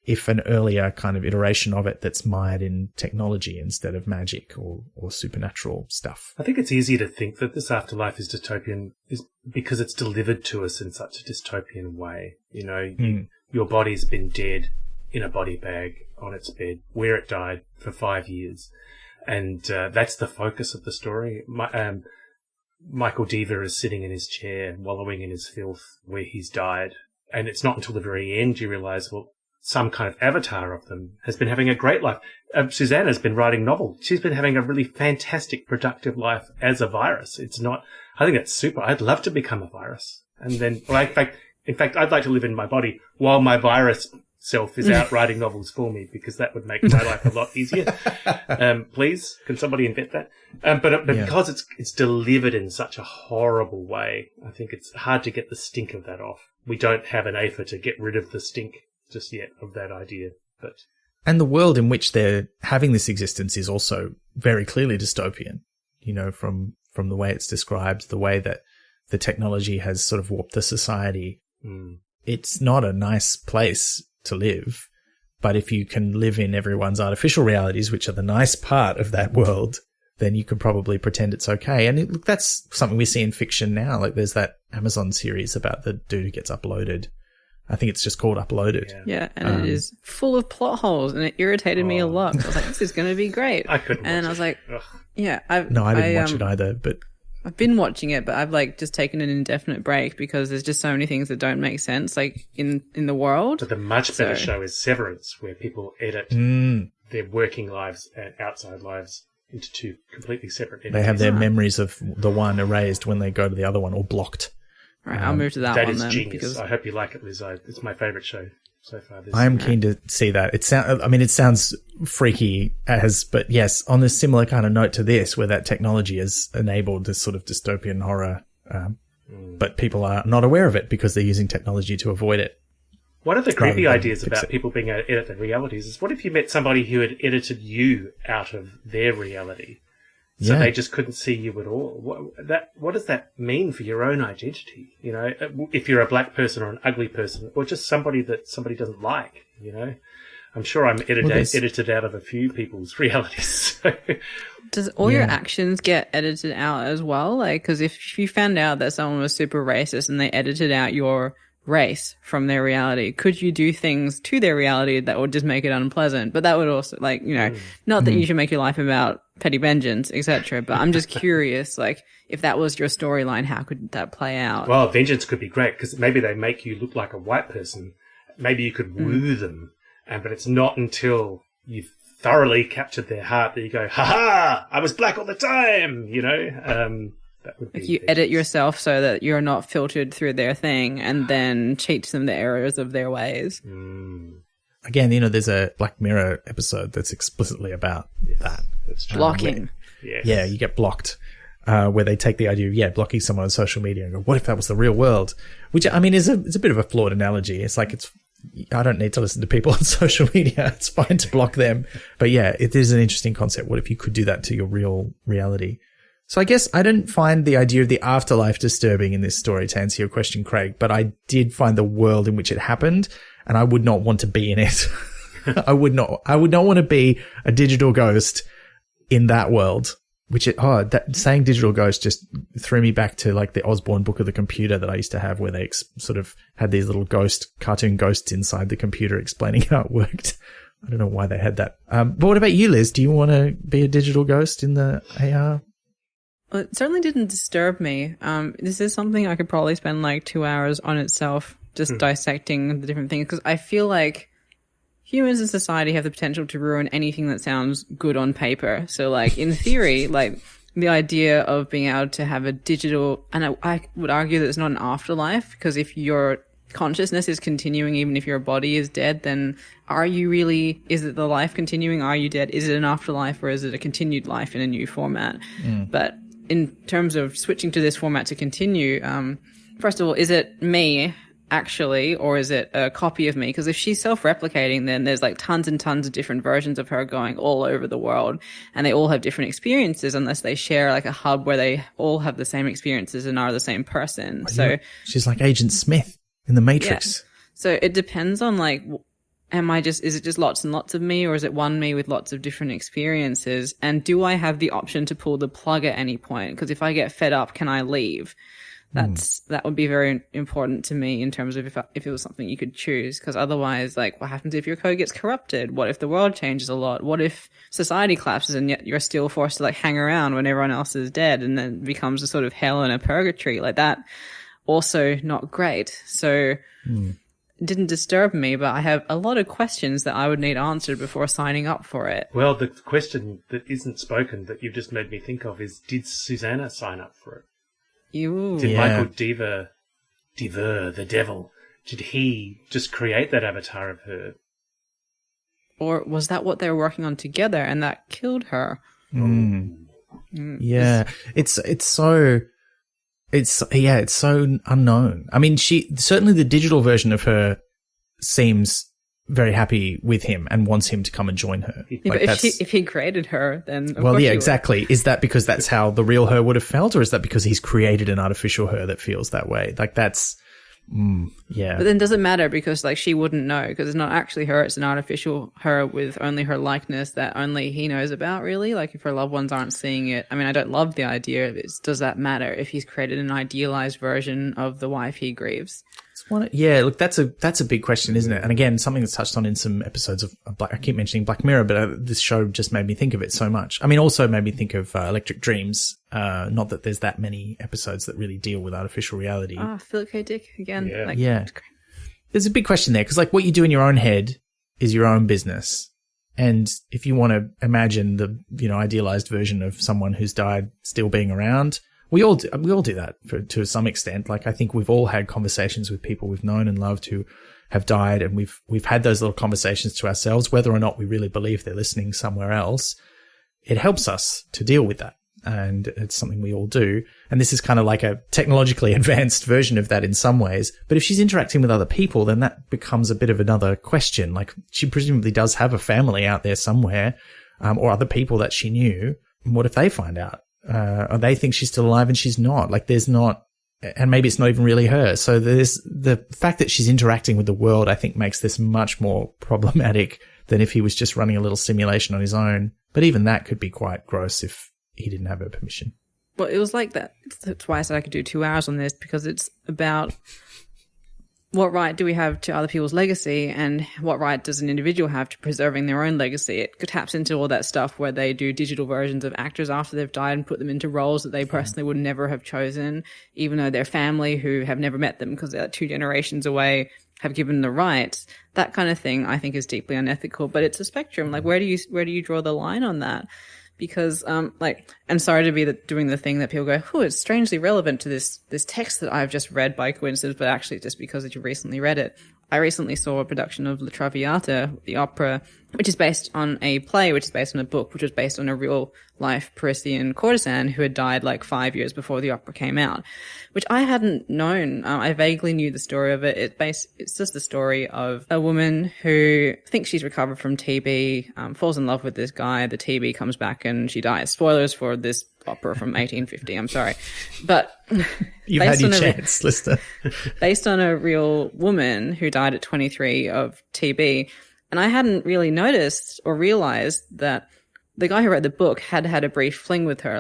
if an earlier kind of iteration of it that's mired in technology instead of magic or supernatural stuff. I think it's easy to think that this afterlife is dystopian is because it's delivered to us in such a dystopian way. Your body's been dead in a body bag on its bed where it died for 5 years. And that's the focus of the story. Michael Deaver is sitting in his chair, wallowing in his filth where he's died. And it's not until the very end you realise, well, some kind of avatar of them has been having a great life. Susanna's been writing novels. She's been having a really fantastic, productive life as a virus. I think that's super. I'd love to become a virus. And then, in fact, I'd like to live in my body while my virus self is out writing novels for me, because that would make my life a lot easier. Please, can somebody invent that? But because it's delivered in such a horrible way, I think it's hard to get the stink of that off. We don't have an AFA to get rid of the stink just yet of that idea. And the world in which they're having this existence is also very clearly dystopian, from the way it's described, the way that the technology has sort of warped the society. It's not a nice place to live, but if you can live in everyone's artificial realities, which are the nice part of that world, then you can probably pretend it's okay. And that's something we see in fiction now. Like there's that Amazon series about the dude who gets uploaded. I think it's just called Uploaded. Yeah, and it is full of plot holes, and it irritated me a lot. I was like, this is going to be great. I couldn't watch And I was like, yeah. I didn't watch it either, but I've been watching it, but I've just taken an indefinite break because there's just so many things that don't make sense, in the world. But the much better show is Severance, where people edit their working lives and outside lives into two completely separate entities. They have their memories of the one erased when they go to the other one, or blocked. All right, I'll move to that one then. That is genius. I hope you like it, Liz. It's my favourite show so far. I am keen to see that. It sounds freaky but yes, on a similar kind of note to this, where that technology has enabled this sort of dystopian horror, but people are not aware of it because they're using technology to avoid it. One of the creepy ideas about people being able to edit their realities is, what if you met somebody who had edited you out of their reality? So they just couldn't see you at all. What does that mean for your own identity? If you're a black person or an ugly person, or just somebody that somebody doesn't like, I'm sure I'm edited out of a few people's realities. Does all your actions get edited out as well? Because if you found out that someone was super racist and they edited out your race from their reality, could you do things to their reality that would just make it unpleasant? But that would also, not that you should make your life about petty vengeance, etc. But I'm just curious, if that was your storyline, how could that play out? Well, vengeance could be great, because maybe they make you look like a white person. Maybe you could woo them, but it's not until you've thoroughly captured their heart that you go, "Ha ha! I was black all the time," That would be you edit yourself so that you're not filtered through their thing, and then teach them the errors of their ways. Again, there's a Black Mirror episode that's explicitly about that. That's true. Blocking. Yeah, you get blocked, where they take the idea of, blocking someone on social media and go, what if that was the real world? Which, is a bit of a flawed analogy. It's like, I don't need to listen to people on social media. It's fine to block them. But yeah, it is an interesting concept. What if you could do that to your real reality? So I guess I didn't find the idea of the afterlife disturbing in this story, to answer your question, Craig, but I did find the world in which it happened, and I would not want to be in it. I would not want to be a digital ghost in that world, that saying digital ghost just threw me back to the Osborne book of the computer that I used to have, where they sort of had these little cartoon ghosts inside the computer explaining how it worked. I don't know why they had that. But what about you, Liz? Do you want to be a digital ghost in the AR? Well, it certainly didn't disturb me. This is something I could probably spend like 2 hours on itself, just dissecting the different things, because I feel like humans in society have the potential to ruin anything that sounds good on paper. So, like, in theory, like, the idea of being able to have a digital, and I would argue that it's not an afterlife, because if your consciousness is continuing even if your body is dead, then are you really, is it the life continuing? Are you dead? Is it an afterlife, or is it a continued life in a new format? But in terms of switching to this format to continue, first of all, is it me actually, or is it a copy of me? Because if she's self-replicating, then there's like tons and tons of different versions of her going all over the world, and they all have different experiences unless they share like a hub where they all have the same experiences and are the same person. So she's like Agent Smith in the Matrix. Yeah. So it depends on like, is it just lots and lots of me, or is it one me with lots of different experiences? And do I have the option to pull the plug at any point? Because if I get fed up, can I leave? That would be very important to me in terms of if it was something you could choose. Because otherwise, like, what happens if your code gets corrupted? What if the world changes a lot? What if society collapses and yet you're still forced to like hang around when everyone else is dead, and then becomes a sort of hell and a purgatory like that? Also not great. So it didn't disturb me, but I have a lot of questions that I would need answered before signing up for it. Well, the question that isn't spoken that you've just made me think of is, did Susanna sign up for it? Did Michael Deaver, the devil, did he just create that avatar of her? Or was that what they were working on together and that killed her? Yeah. It's so unknown. I mean, certainly the digital version of her seems very happy with him and wants him to come and join her. Yeah, like, but if he created her, then well, yeah, exactly. Is that because that's how the real her would have felt, or is that because he's created an artificial her that feels that way? Like that's, yeah. But then does it matter, because like she wouldn't know, because it's not actually her; it's an artificial her with only her likeness that only he knows about. Really, like if her loved ones aren't seeing it. I mean, I don't love the idea of it. Does that matter if he's created an idealized version of the wife he grieves? Yeah, look, that's a big question, isn't it? And again, something that's touched on in some episodes of I keep mentioning Black Mirror, but this show just made me think of it so much. I mean, also made me think of Electric Dreams. Not that there's that many episodes that really deal with artificial reality. Philip K. Dick again. Yeah. There's a big question there, because like what you do in your own head is your own business. And if you want to imagine the, idealized version of someone who's died still being around, we all do that to some extent. Like, I think we've all had conversations with people we've known and loved who have died, and we've had those little conversations to ourselves, whether or not we really believe they're listening somewhere else. It helps us to deal with that, and it's something we all do. And this is kind of like a technologically advanced version of that in some ways. But if she's interacting with other people, then that becomes a bit of another question. Like, she presumably does have a family out there somewhere, or other people that she knew. And what if they find out? Or they think she's still alive and she's not. Like, there's not, and maybe it's not even really her. So there's the fact that she's interacting with the world, I think, makes this much more problematic than if he was just running a little simulation on his own. But even that could be quite gross if he didn't have her permission. Well, it was like that. That's why I said I could do 2 hours on this, because it's about what right do we have to other people's legacy, and what right does an individual have to preserving their own legacy? It taps into all that stuff where they do digital versions of actors after they've died and put them into roles that they personally would never have chosen, even though their family, who have never met them because they're 2 generations away, have given the rights. That kind of thing I think is deeply unethical, but it's a spectrum. Like, where do you draw the line on that? Because, I'm sorry to be doing the thing that people go, oh, it's strangely relevant to this text that I've just read by coincidence, but actually just because you recently read it. I recently saw a production of La Traviata, the opera, which is based on a play, which is based on a book, which was based on a real-life Parisian courtesan who had died like 5 years before the opera came out, which I hadn't known. I vaguely knew the story of it. It's just the story of a woman who thinks she's recovered from TB, falls in love with this guy. The TB comes back and she dies. Spoilers for this opera from 1850. I'm sorry. But you've had your chance, listener. Based on a real woman who died at 23 of TB. And I hadn't really noticed or realized that the guy who wrote the book had a brief fling with her.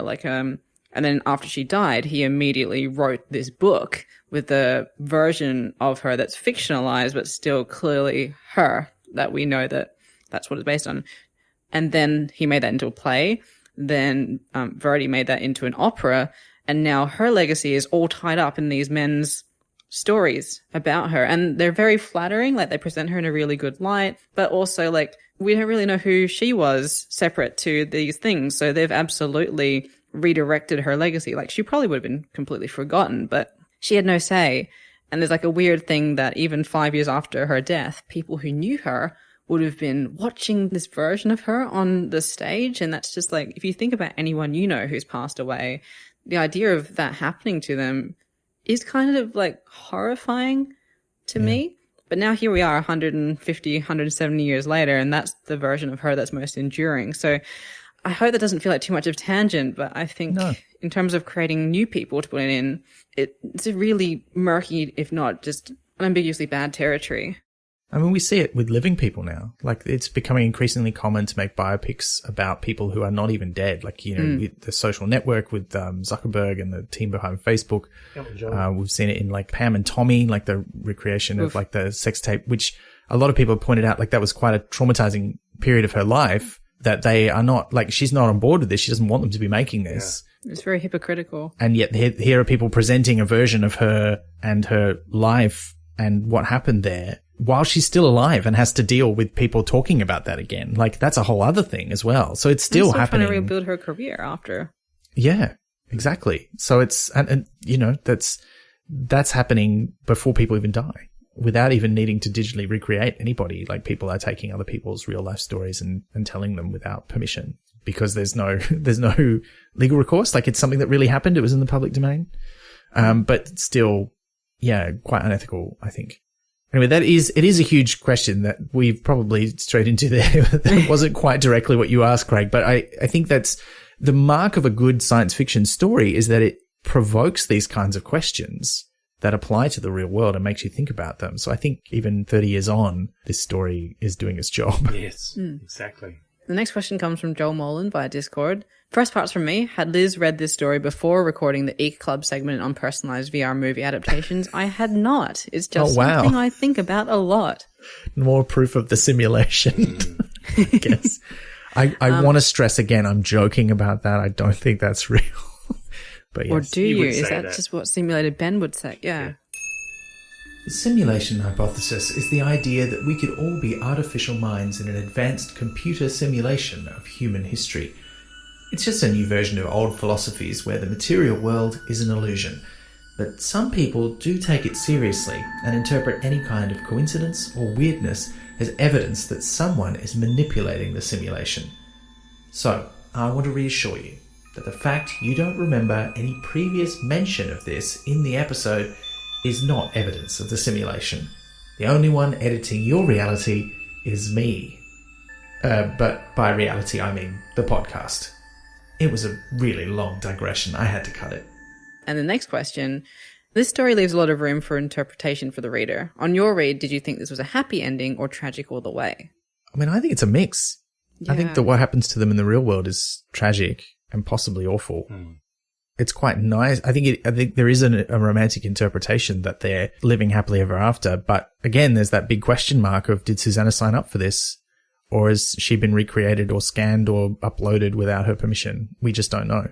And then after she died, he immediately wrote this book with a version of her that's fictionalized, but still clearly her, that we know that that's what it's based on. And then he made that into a play. Then Verdi made that into an opera. And now her legacy is all tied up in these men's stories about her. And they're very flattering. Like, they present her in a really good light. But also, like, we don't really know who she was separate to these things. So they've absolutely redirected her legacy. Like, she probably would have been completely forgotten, but she had no say. And there's like a weird thing that even 5 years after her death, people who knew her would have been watching this version of her on the stage. And that's just like, if you think about anyone you know who's passed away, the idea of that happening to them is kind of like horrifying to me. But now here we are 150, 170 years later, and that's the version of her that's most enduring. So I hope that doesn't feel like too much of a tangent, but I think in terms of creating new people to put it in, it's a really murky, if not just unambiguously bad territory. I mean, we see it with living people now. Like, it's becoming increasingly common to make biopics about people who are not even dead. Like, you know, The Social Network with Zuckerberg and the team behind Facebook. We've seen it in, like, Pam and Tommy, like the recreation of, like, the sex tape, which a lot of people have pointed out, like, that was quite a traumatizing period of her life, that they are not, like, she's not on board with this. She doesn't want them to be making this. Yeah. It's very hypocritical. And yet here are people presenting a version of her and her life and what happened there, while she's still alive and has to deal with people talking about that again. Like, that's a whole other thing as well. So it's still happening. Trying to rebuild her career after. Yeah, exactly. So it's, and you know, that's happening before people even die, without even needing to digitally recreate anybody. Like, people are taking other people's real life stories and telling them without permission, because there's no legal recourse. Like, it's something that really happened. It was in the public domain. But still, yeah, quite unethical, I think. Anyway, it is a huge question that we've probably strayed into there. That wasn't quite directly what you asked, Craig, but I think that's the mark of a good science fiction story, is that it provokes these kinds of questions that apply to the real world and makes you think about them. So I think even 30 years on, this story is doing its job. Yes, exactly. The next question comes from Joel Molan via Discord. First part's from me. Had Liz read this story before recording the Eek Club segment on personalized VR movie adaptations? I had not. It's just something I think about a lot. More proof of the simulation, I guess. I want to stress again, I'm joking about that. I don't think that's real. But yes. Or do you? Is that just what simulated Ben would say? Yeah. The simulation hypothesis is the idea that we could all be artificial minds in an advanced computer simulation of human history. It's just a new version of old philosophies where the material world is an illusion. But some people do take it seriously and interpret any kind of coincidence or weirdness as evidence that someone is manipulating the simulation. So, I want to reassure you that the fact you don't remember any previous mention of this in the episode is not evidence of the simulation. The only one editing your reality is me. But by reality, I mean the podcast. It was a really long digression. I had to cut it. And the next question. This story leaves a lot of room for interpretation for the reader. On your read, did you think this was a happy ending or tragic all the way? I mean, I think it's a mix. Yeah. I think that what happens to them in the real world is tragic and possibly awful. It's quite nice. I think there is a romantic interpretation that they're living happily ever after. But again, there's that big question mark of, did Susanna sign up for this? Or has she been recreated or scanned or uploaded without her permission? We just don't know.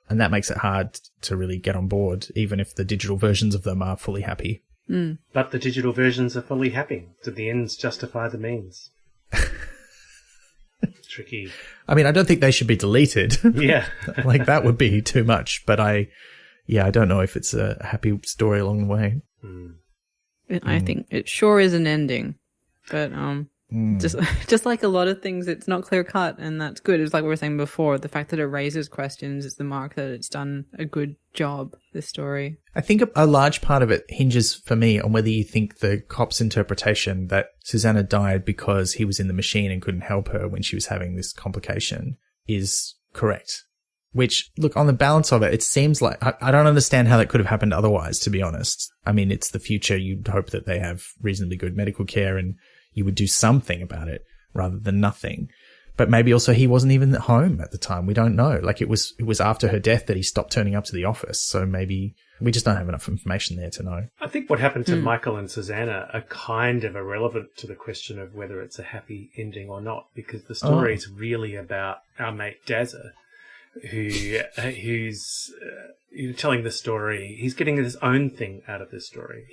And that makes it hard to really get on board, even if the digital versions of them are fully happy. But the digital versions are fully happy. Did the ends justify the means? Tricky. I mean, I don't think they should be deleted. Yeah. Like, that would be too much. But I don't know if it's a happy story along the way. I think it sure is an ending. But just like a lot of things, it's not clear cut, and that's good. It's like we were saying before, the fact that it raises questions is the mark that it's done a good job, this story. I think a large part of it hinges for me on whether you think the cop's interpretation that Susanna died because he was in the machine and couldn't help her when she was having this complication is correct. Which, look, on the balance of it, it seems like I don't understand how that could have happened otherwise, to be honest. I mean, it's the future. You'd hope that they have reasonably good medical care and you would do something about it rather than nothing. But maybe also he wasn't even at home at the time. We don't know. Like, it was after her death that he stopped turning up to the office. So maybe We just don't have enough information there to know. I think what happened to Michael and Susanna are kind of irrelevant to the question of whether it's a happy ending or not, because the story is really about our mate Dazza, who's telling the story. He's getting his own thing out of this story.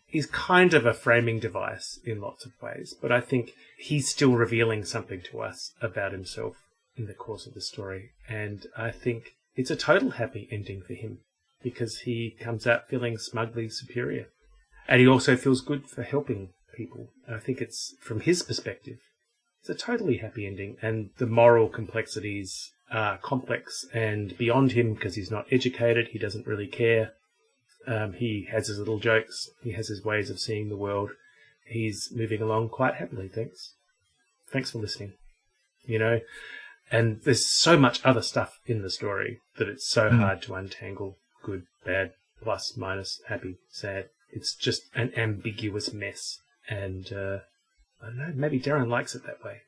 He's kind of a framing device in lots of ways, but I think he's still revealing something to us about himself in the course of the story. And I think it's a total happy ending for him, because he comes out feeling smugly superior. And he also feels good for helping people. And I think it's, from his perspective, it's a totally happy ending. And the moral complexities are complex and beyond him, because he's not educated. He doesn't really care. He has his little jokes. He has his ways of seeing the world. He's moving along quite happily, thanks. Thanks for listening. And there's so much other stuff in the story that it's so hard to untangle. Good, bad, plus, minus, happy, sad. It's just an ambiguous mess. And I don't know, maybe Darren likes it that way,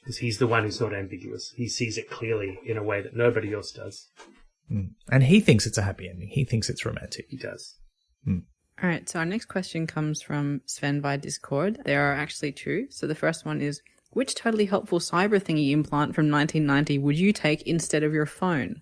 because he's the one who's not ambiguous. He sees it clearly in a way that nobody else does. And he thinks it's a happy ending. He thinks it's romantic. He does. All right, so our next question comes from Sven via Discord. There are actually two. So the first one is, which totally helpful cyber thingy implant from 1990 would you take instead of your phone?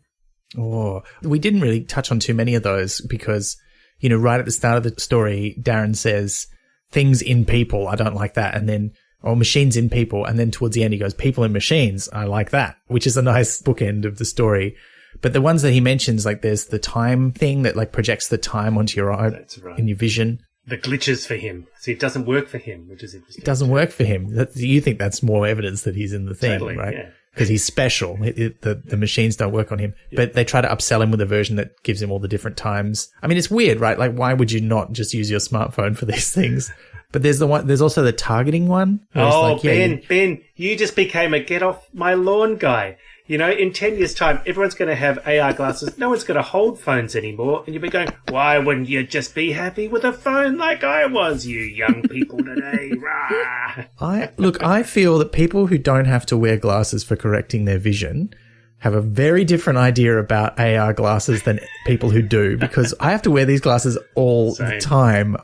Oh, we didn't really touch on too many of those because, right at the start of the story, Darren says, things in people, I don't like that. And then, machines in people. And then towards the end, he goes, people in machines, I like that, which is a nice bookend of the story. But the ones that he mentions, like there's the time thing that like projects the time onto your eye. That's right. In your vision. The glitches for him. See, it doesn't work for him, which is interesting. It doesn't work for him. You think that's more evidence that he's in the thing, Totally, right? yeah. Because he's special. The machines don't work on him. Yeah. But they try to upsell him with a version that gives him all the different times. I mean, it's weird, right? Like, why would you not just use your smartphone for these things? But there's also the targeting one. Ben, you just became a get off my lawn guy. In 10 years' time, everyone's going to have AR glasses. No one's going to hold phones anymore. And you'll be going, why wouldn't you just be happy with a phone like I was, you young people today? Rah. I feel that people who don't have to wear glasses for correcting their vision have a very different idea about AR glasses than people who do, because I have to wear these glasses all the time.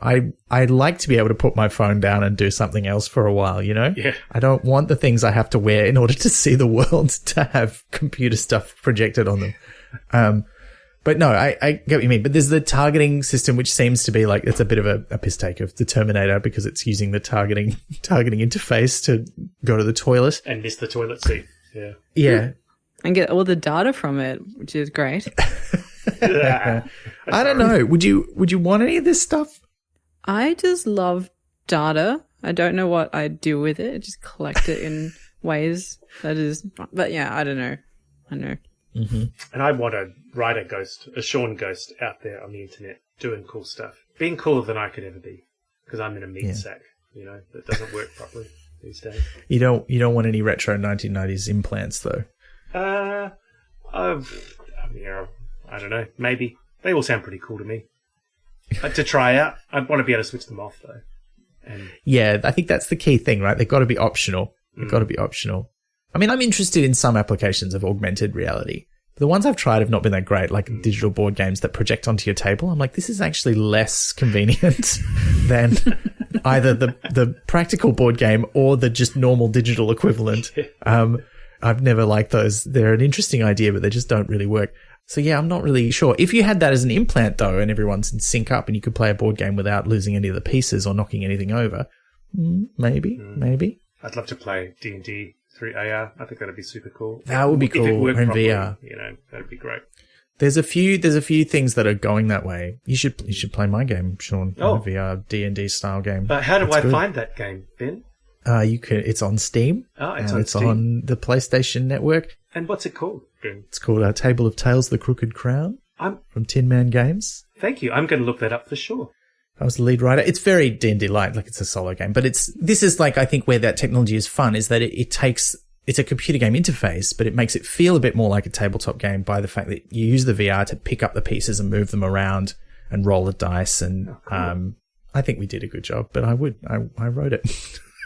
I'd like to be able to put my phone down and do something else for a while, Yeah. I don't want the things I have to wear in order to see the world to have computer stuff projected on them. But no, I get what you mean. But there's the targeting system, which seems to be like, it's a bit of a piss take of the Terminator, because it's using the targeting interface to go to the toilet. And miss the toilet seat. Yeah. Yeah. And get all the data from it, which is great. I don't know. Would you want any of this stuff? I just love data. I don't know what I'd do with it. I just collect it in ways that is... But yeah, I don't know. I know. Mm-hmm. And I want a writer ghost, a Sean ghost out there on the internet doing cool stuff. Being cooler than I could ever be, because I'm in a meat sack, that doesn't work properly these days. You don't want any retro 1990s implants, though. I don't know. Maybe. They all sound pretty cool to me. To try out. I want to be able to switch them off, though. Yeah, I think that's the key thing, right? They've got to be optional. They've got to be optional. I mean, I'm interested in some applications of augmented reality. The ones I've tried have not been that great, like digital board games that project onto your table. I'm like, this is actually less convenient than either the practical board game or the just normal digital equivalent. I've never liked those. They're an interesting idea, but they just don't really work. So yeah, I'm not really sure. If you had that as an implant though, and everyone's in sync up and you could play a board game without losing any of the pieces or knocking anything over, maybe. I'd love to play D&D through AR. I think that'd be super cool. That would be cool. If it worked in properly, VR. That'd be great. There's a few things that are going that way. You should play my game, Sean. A VR D&D style game. How do I find that game, Ben? It's on Steam. Oh, it's on the PlayStation Network. And what's it called, Ben? It's called Table of Tales: The Crooked Crown from Tin Man Games. Thank you. I'm going to look that up for sure. I was the lead writer. It's very D&D light, like it's a solo game, but this is like, I think where that technology is fun is that it's a computer game interface, but it makes it feel a bit more like a tabletop game by the fact that you use the VR to pick up the pieces and move them around and roll the dice. And, I think we did a good job, but I wrote it.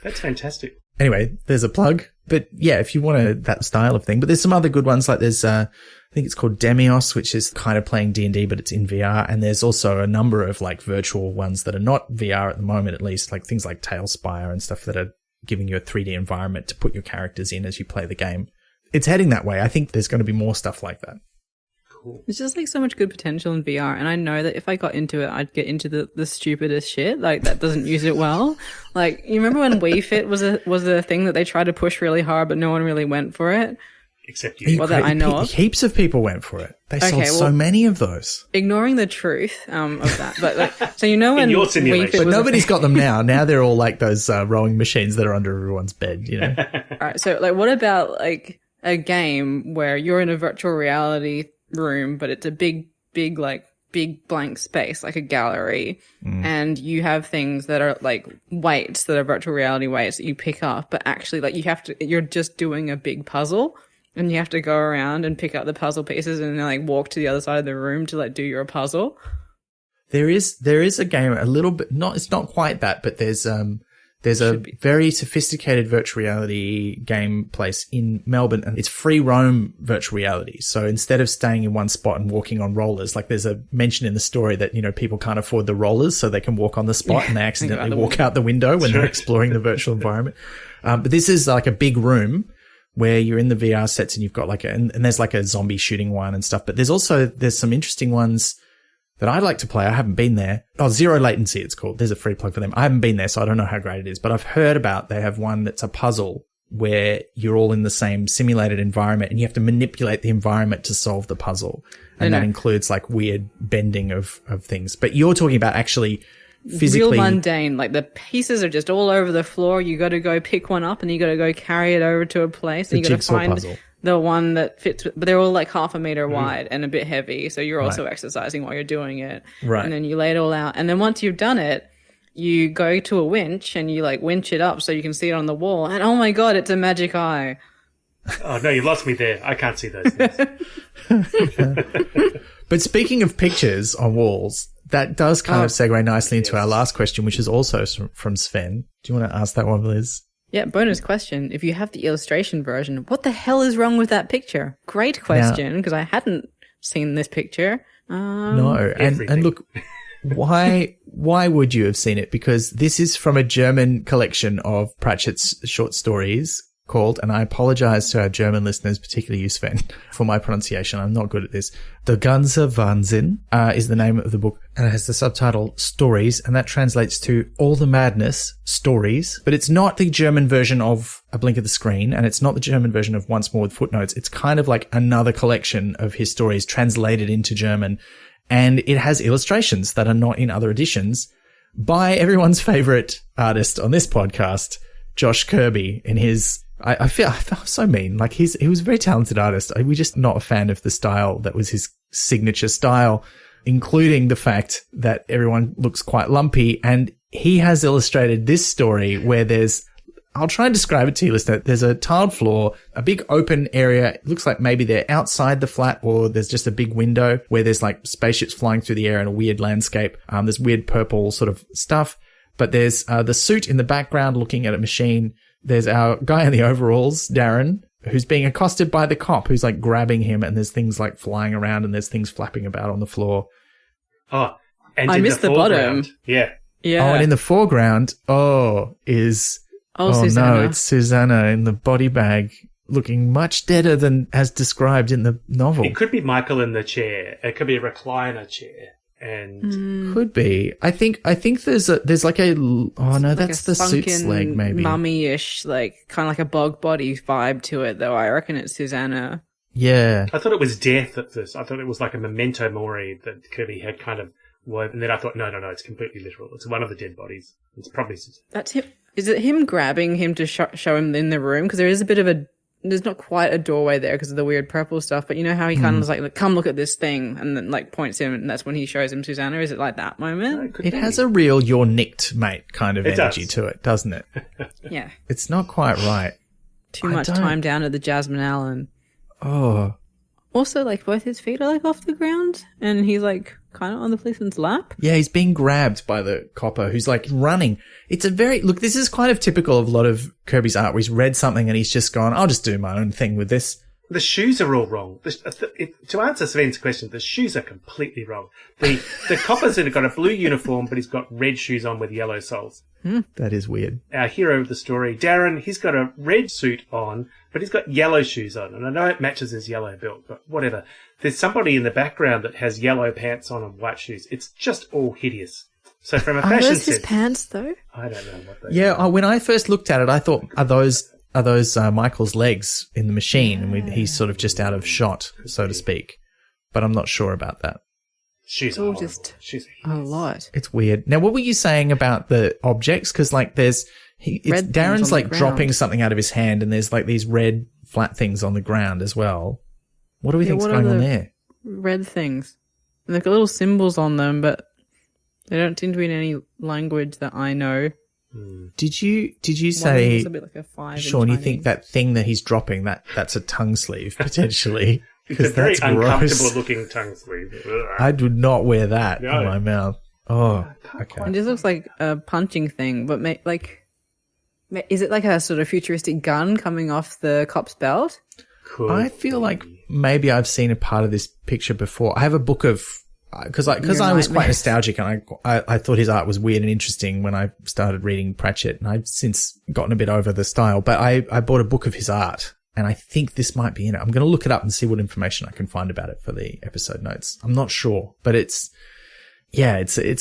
That's fantastic. Anyway, there's a plug. But yeah, if you want that style of thing. But there's some other good ones, like there's, I think it's called Demios, which is kind of playing D&D, but it's in VR. And there's also a number of like virtual ones that are not VR at the moment, at least, like things like Tailspire and stuff that are giving you a 3D environment to put your characters in as you play the game. It's heading that way. I think there's going to be more stuff like that. Cool. There's just like so much good potential in VR, and I know that if I got into it, I'd get into the stupidest shit, like that doesn't use it well. Like, you remember when Wii Fit was a thing that they tried to push really hard, but no one really went for it? Except you. Well, that I know of. Heaps of people went for it. They sold so many of those. Ignoring the truth of that, but like, so you know when your Wii simulation. Fit But was nobody's got them now. Now they're all like those rowing machines that are under everyone's bed, you know? All right, so like, what about like a game where you're in a virtual reality room, but it's a big blank space, like a gallery, and you have things that are like weights that are virtual reality weights that you pick up, but actually like you're just doing a big puzzle, and you have to go around and pick up the puzzle pieces and like walk to the other side of the room to like do your puzzle. There is a game a little bit, it's not quite that, but there's a very sophisticated virtual reality game place in Melbourne, and it's free roam virtual reality. So instead of staying in one spot and walking on rollers, like there's a mention in the story that, you know, people can't afford the rollers, so they can walk on the spot and they accidentally walk out the window when they're exploring the virtual environment. But this is like a big room where you're in the VR sets and you've got like and there's like a zombie shooting one and stuff. But there's some interesting ones that I'd like to play. I haven't been there. Oh, Zero Latency, it's called. There's a free plug for them. I haven't been there, so I don't know how great it is. But I've heard about, they have one that's a puzzle where you're all in the same simulated environment and you have to manipulate the environment to solve the puzzle. And that includes like weird bending of things. But you're talking about actually physically. Real mundane. Like the pieces are just all over the floor. You got to go pick one up and you got to go carry it over to a place. And you got to find puzzle. The one that fits, but they're all like half a meter wide and a bit heavy. So you're also exercising while you're doing it. Right. And then you lay it all out. And then once you've done it, you go to a winch and you like winch it up so you can see it on the wall. And oh my God, it's a magic eye. Oh no, you lost me there. I can't see those things. But speaking of pictures on walls, that does kind of segue nicely into our last question, which is also from Sven. Do you want to ask that one, Liz? Yeah, bonus question. If you have the illustration version, what the hell is wrong with that picture? Great question, because I hadn't seen this picture. No, and look, why would you have seen it? Because this is from a German collection of Pratchett's short stories called, and I apologize to our German listeners, particularly you, Sven, for my pronunciation. I'm not good at this. Der ganze Wahnsinn is the name of the book, and it has the subtitle Stories, and that translates to All the Madness, Stories. But it's not the German version of A Blink of the Screen, and it's not the German version of Once More with Footnotes. It's kind of like another collection of his stories translated into German, and it has illustrations that are not in other editions by everyone's favorite artist on this podcast, Josh Kirby, in his... I feel so mean. Like he was a very talented artist. We're just not a fan of the style that was his signature style, including the fact that everyone looks quite lumpy. And he has illustrated this story where I'll try and describe it to you, listener. There's a tiled floor, a big open area. It looks like maybe they're outside the flat, or there's just a big window where there's like spaceships flying through the air and a weird landscape. There's weird purple sort of stuff, but there's the suit in the background looking at a machine. There's our guy in the overalls, Darren, who's being accosted by the cop who's like grabbing him, and there's things like flying around and there's things flapping about on the floor. Oh, and I missed the bottom. Yeah. Yeah. Oh, and in the foreground, Susanna. No, it's Susanna in the body bag, looking much deader than as described in the novel. It could be Michael in the chair. It could be a recliner chair. And could be. I think there's like a that's the suit's leg, maybe mummy-ish, like kind of like a bog body vibe to it, though. I reckon it's Susanna. Yeah, I thought it was death at first. I thought it was like a memento mori that Kirby had kind of woven, and then I thought no, it's completely literal. It's one of the dead bodies. It's probably Susanna. That's him. Is it him grabbing him to show him in the room? Because there is a bit of there's not quite a doorway there because of the weird purple stuff, but you know how he kind of was like, come look at this thing, and then like points him, and that's when he shows him Susanna. Is it like that moment? It has a real "you're nicked, mate" kind of energy to it, doesn't it? Yeah. It's not quite right. Too much time down at the Jasmine Allen. Oh, Also, like, both his feet are, like, off the ground, and he's, like, kind of on the policeman's lap. Yeah, he's being grabbed by the copper who's, like, running. It's a very... Look, this is kind of typical of a lot of Kirby's art where he's read something and he's just gone, I'll just do my own thing with this. The shoes are all wrong. To answer Sven's question, the shoes are completely wrong. The copper's got a blue uniform, but he's got red shoes on with yellow soles. That is weird. Our hero of the story, Darren, he's got a red suit on, but he's got yellow shoes on. And I know it matches his yellow belt, but whatever. There's somebody in the background that has yellow pants on and white shoes. It's just all hideous. So from a fashion sense... Are those his pants, though? I don't know what they are. When I first looked at it, I thought, are those Michael's legs in the machine? And he's sort of just out of shot, so to speak. But I'm not sure about that. She's all just a lot. It's weird. Now, what were you saying about the objects? Because, like, Darren's, like, dropping something out of his hand, and there's, like, these red flat things on the ground as well. What do we think's going on there? Red things. And they've got little symbols on them, but they don't seem to be in any language that I know. Did you say, a bit like a 5 Sean, you think that thing that he's dropping, that's a tongue sleeve, potentially? It's a very uncomfortable-looking tongue sleeve. I would not wear that in my mouth. Oh, okay. It just looks like a punching thing, but is it like a sort of futuristic gun coming off the cop's belt? I feel like maybe I've seen a part of this picture before. I have a book of... Because I was quite nostalgic, and I thought his art was weird and interesting when I started reading Pratchett, and I've since gotten a bit over the style. But I bought a book of his art, and I think this might be in it. I'm going to look it up and see what information I can find about it for the episode notes. I'm not sure, but it's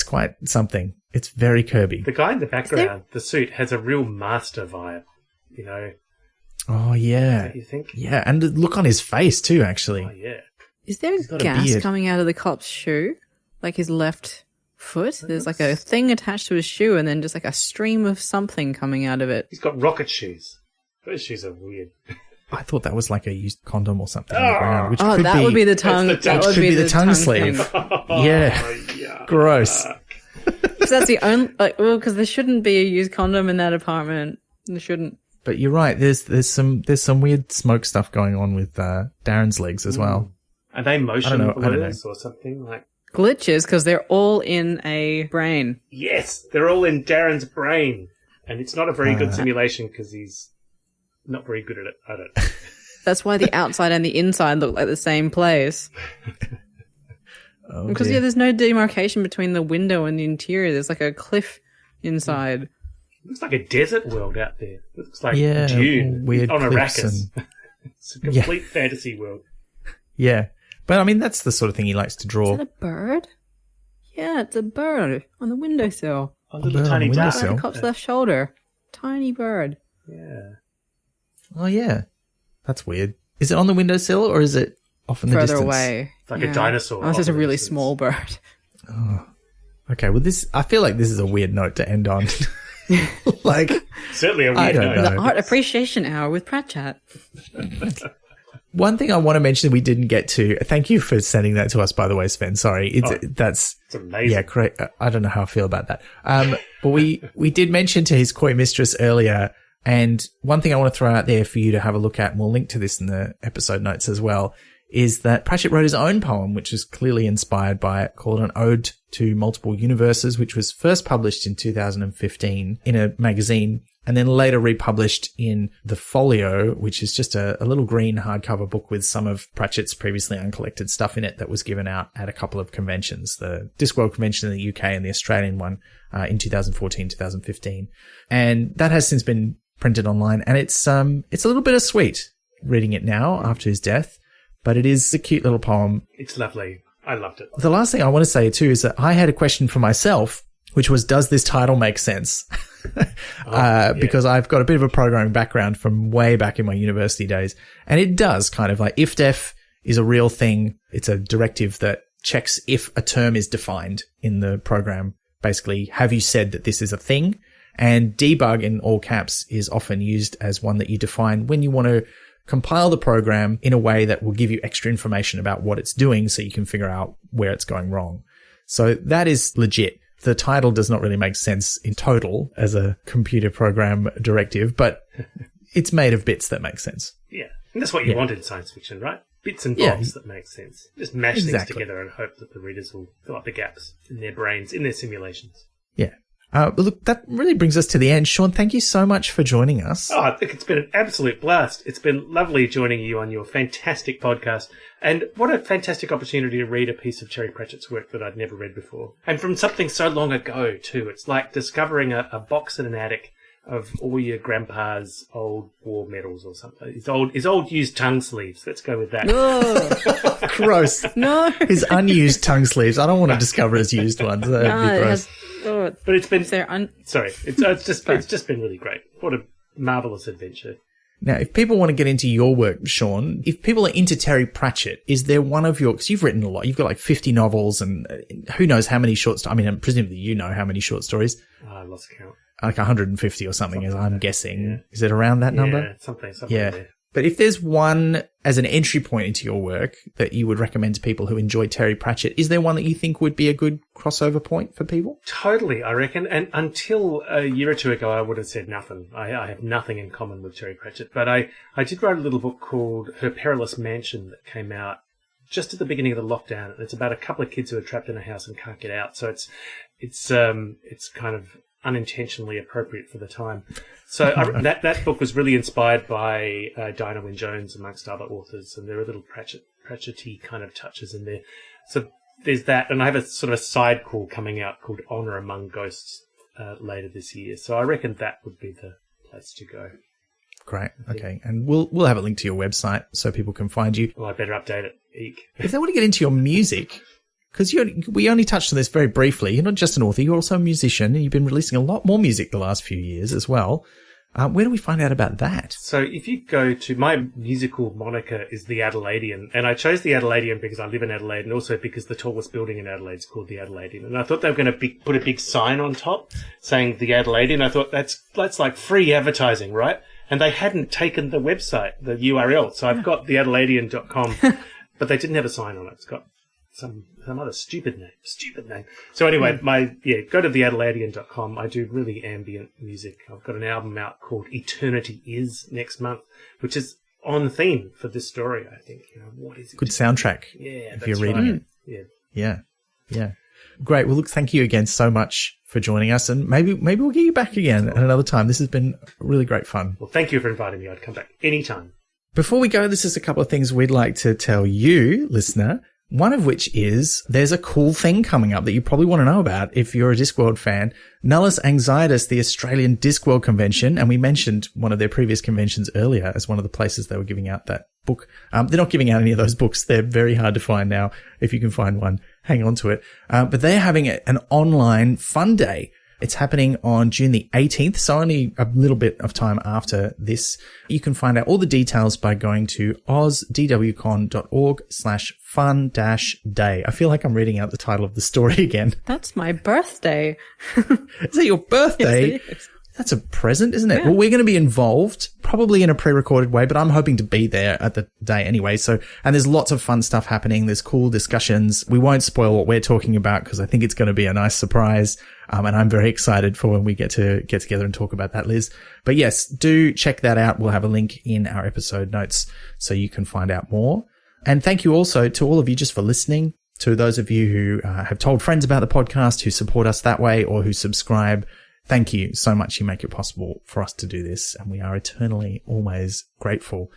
quite something. It's very Kirby. The guy in the background, the suit, has a real master vibe, you know. Oh, yeah. Don't you think? Yeah, and the look on his face too, actually. Oh, yeah. Is there gas coming out of the cop's shoe? Like his left foot? There's like a thing attached to his shoe and then just like a stream of something coming out of it. He's got rocket shoes. Those shoes are weird. I thought that was like a used condom or something on the ground. Which would be the tongue. That would be the tongue sleeve. Yeah. Gross. Because that's the only... because there shouldn't be a used condom in that apartment. There shouldn't. But you're right. There's some weird smoke stuff going on with Darren's legs as well. Are they motion blurs or something like glitches? Because they're all in a brain. Yes, they're all in Darren's brain, and it's not a very good simulation because he's not very good at it. I don't. That's why the outside and the inside look like the same place. Because there's no demarcation between the window and the interior. There's like a cliff inside. Looks like a desert world out there. Looks like Dune weird on Arrakis. It's a complete fantasy world. Yeah. But, I mean, that's the sort of thing he likes to draw. Is that a bird? Yeah, it's a bird on the windowsill. A little tiny bird. On the cop's left shoulder. Tiny bird. Yeah. Oh, yeah. That's weird. Is it on the windowsill or is it off in the distance? Further away. It's like a dinosaur. Unless it's a really small bird. Oh. Okay, well, I feel like this is a weird note to end on. Like, certainly a weird note. The Art Appreciation Hour with Pratchett. One thing I want to mention that we didn't get to, thank you for sending that to us, by the way, Sven. Sorry. It's amazing. Yeah, correct. I don't know how I feel about that. But we did mention to his coy mistress earlier, and one thing I want to throw out there for you to have a look at, and we'll link to this in the episode notes as well, is that Pratchett wrote his own poem, which is clearly inspired by it, called An Ode to Multiple Universes, which was first published in 2015 in a magazine, and then later republished in The Folio, which is just a little green hardcover book with some of Pratchett's previously uncollected stuff in it that was given out at a couple of conventions, the Discworld convention in the UK and the Australian one in 2014, 2015. And that has since been printed online, and it's a little bittersweet reading it now after his death, but it is a cute little poem. It's lovely. I loved it. The last thing I want to say too is that I had a question for myself, which was, does this title make sense? Because I've got a bit of a programming background from way back in my university days. And it does kind of like if-def is a real thing. It's a directive that checks if a term is defined in the program. Basically, have you said that this is a thing? And debug in all caps is often used as one that you define when you want to compile the program in a way that will give you extra information about what it's doing so you can figure out where it's going wrong. So that is legit. The title does not really make sense in total as a computer program directive, but it's made of bits that make sense. Yeah. And that's what you want in science fiction, right? bits and bobs that make sense. Just mash things together and hope that the readers will fill up the gaps in their brains, in their simulations. Yeah. Look, that really brings us to the end. Sean, thank you so much for joining us. Oh, I think it's been an absolute blast. It's been lovely joining you on your fantastic podcast. And what a fantastic opportunity to read a piece of Terry Pratchett's work that I'd never read before. And from something so long ago, too. It's like discovering a box in an attic of all your grandpa's old war medals or something. His old used tongue sleeves. Let's go with that. Oh, gross. No. His unused tongue sleeves. I don't want to discover his used ones. That'd be gross. But it's been... It's just been really great. What a marvellous adventure. Now, if people want to get into your work, Sean, if people are into Terry Pratchett, is there one of your... Because you've written a lot. You've got like 50 novels and who knows how many short stories. I mean, presumably you know how many short stories. I lost count. Like 150 or something, as I'm guessing. Yeah. Is it around that number? Yeah, something there. But if there's one as an entry point into your work that you would recommend to people who enjoy Terry Pratchett, is there one that you think would be a good crossover point for people? Totally, I reckon. And until a year or two ago, I would have said nothing. I have nothing in common with Terry Pratchett. But I did write a little book called Her Perilous Mansion that came out just at the beginning of the lockdown. It's about a couple of kids who are trapped in a house and can't get out. So it's kind of unintentionally appropriate for the time. So that book was really inspired by Diana Wynne-Jones, amongst other authors, and there are little Pratchett-y kind of touches in there. So there's that, and I have a sort of a side call coming out called Honor Among Ghosts later this year. So I reckon that would be the place to go. Great. Okay. And we'll have a link to your website so people can find you. Well, I better update it. Eek. If they want to get into your music... Because we only touched on this very briefly. You're not just an author, you're also a musician, and you've been releasing a lot more music the last few years as well. Where do we find out about that? So if you go to my musical moniker is the Adelaidean, and I chose the Adelaidean because I live in Adelaide and also because the tallest building in Adelaide is called the Adelaidean. And I thought they were going to put a big sign on top saying the Adelaidean. I thought that's like free advertising, right? And they hadn't taken the website, the URL. So I've got theadelaidean.com, but they didn't have a sign on it. It's got some other stupid name. So anyway, go to theadelaidean.com. I do really ambient music. I've got an album out called Eternity Is next month, which is on theme for this story, I think. What is it? Good soundtrack. Yeah, if you're reading it. Yeah. Great. Well, look, thank you again so much for joining us, and maybe we'll get you back again at another time. This has been really great fun. Well, thank you for inviting me. I'd come back anytime. Before we go, this is a couple of things we'd like to tell you, listener. One of which is there's a cool thing coming up that you probably want to know about if you're a Discworld fan. Nullus Anxietus, the Australian Discworld convention, and we mentioned one of their previous conventions earlier as one of the places they were giving out that book. They're not giving out any of those books. They're very hard to find now. If you can find one, hang on to it. But they're having an online fun day. It's happening on June the 18th, so only a little bit of time after this. You can find out all the details by going to ozdwcon.org/fun-day. I feel like I'm reading out the title of the story again. That's my birthday. Is that your birthday? Yes, it is. That's a present, isn't it? Yeah. Well, we're going to be involved, probably in a pre-recorded way, but I'm hoping to be there at the day anyway. So, and there's lots of fun stuff happening. There's cool discussions. We won't spoil what we're talking about because I think it's going to be a nice surprise. And I'm very excited for when we get together and talk about that, Liz. But yes, do check that out. We'll have a link in our episode notes so you can find out more. And thank you also to all of you just for listening, to those of you who have told friends about the podcast, who support us that way or who subscribe. Thank you so much. You make it possible for us to do this, and we are eternally always grateful.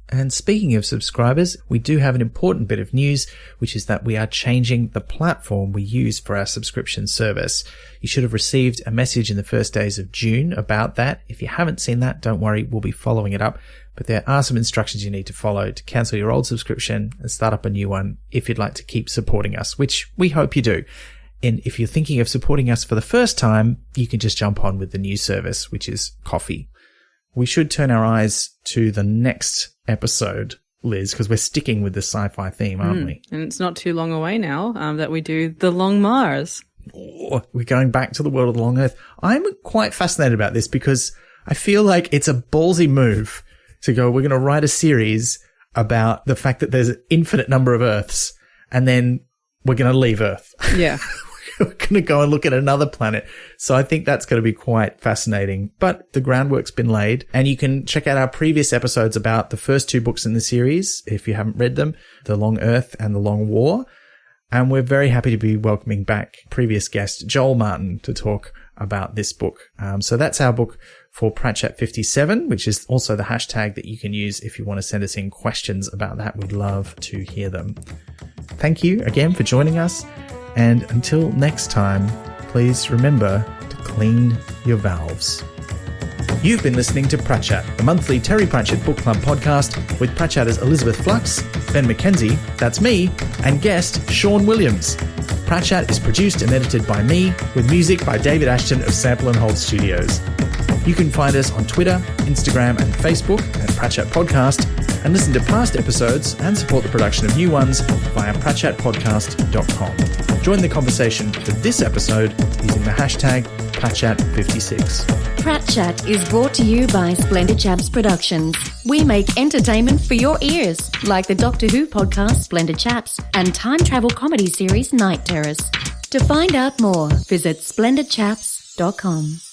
And speaking of subscribers, we do have an important bit of news, which is that we are changing the platform we use for our subscription service. You should have received a message in the first days of June about that. If you haven't seen that, don't worry, we'll be following it up. But there are some instructions you need to follow to cancel your old subscription and start up a new one if you'd like to keep supporting us, which we hope you do. And if you're thinking of supporting us for the first time, you can just jump on with the new service, which is Coffee. We should turn our eyes to the next episode, Liz, because we're sticking with the sci-fi theme, aren't we? And it's not too long away now that we do The Long Mars. Oh, we're going back to the world of the Long Earth. I'm quite fascinated about this because I feel like it's a ballsy move to go, we're going to write a series about the fact that there's an infinite number of Earths, and then we're going to leave Earth. Yeah. who are going to go and look at another planet. So I think that's going to be quite fascinating. But the groundwork's been laid, and you can check out our previous episodes about the first 2 books in the series if you haven't read them, The Long Earth and The Long War. And we're very happy to be welcoming back previous guest Joel Martin to talk about this book. So that's our book for Pratchett 57, which is also the hashtag that you can use if you want to send us in questions about that. We'd love to hear them. Thank you again for joining us. And until next time, please remember to clean your valves. You've been listening to Pratchett, the monthly Terry Pratchett Book Club podcast with Pratchetters Elizabeth Flux, Ben McKenzie, that's me, and guest Sean Williams. Pratchett is produced and edited by me, with music by David Ashton of Sample & Hold Studios. You can find us on Twitter, Instagram, and Facebook at Pratchett Podcast, and listen to past episodes and support the production of new ones via pratchettpodcast.com. Join the conversation for this episode using the hashtag Pratchett56. Pratchett is brought to you by Splendid Chaps Productions. We make entertainment for your ears, like the Doctor Who podcast Splendid Chaps and time travel comedy series Night Terrors. To find out more, visit splendidchaps.com.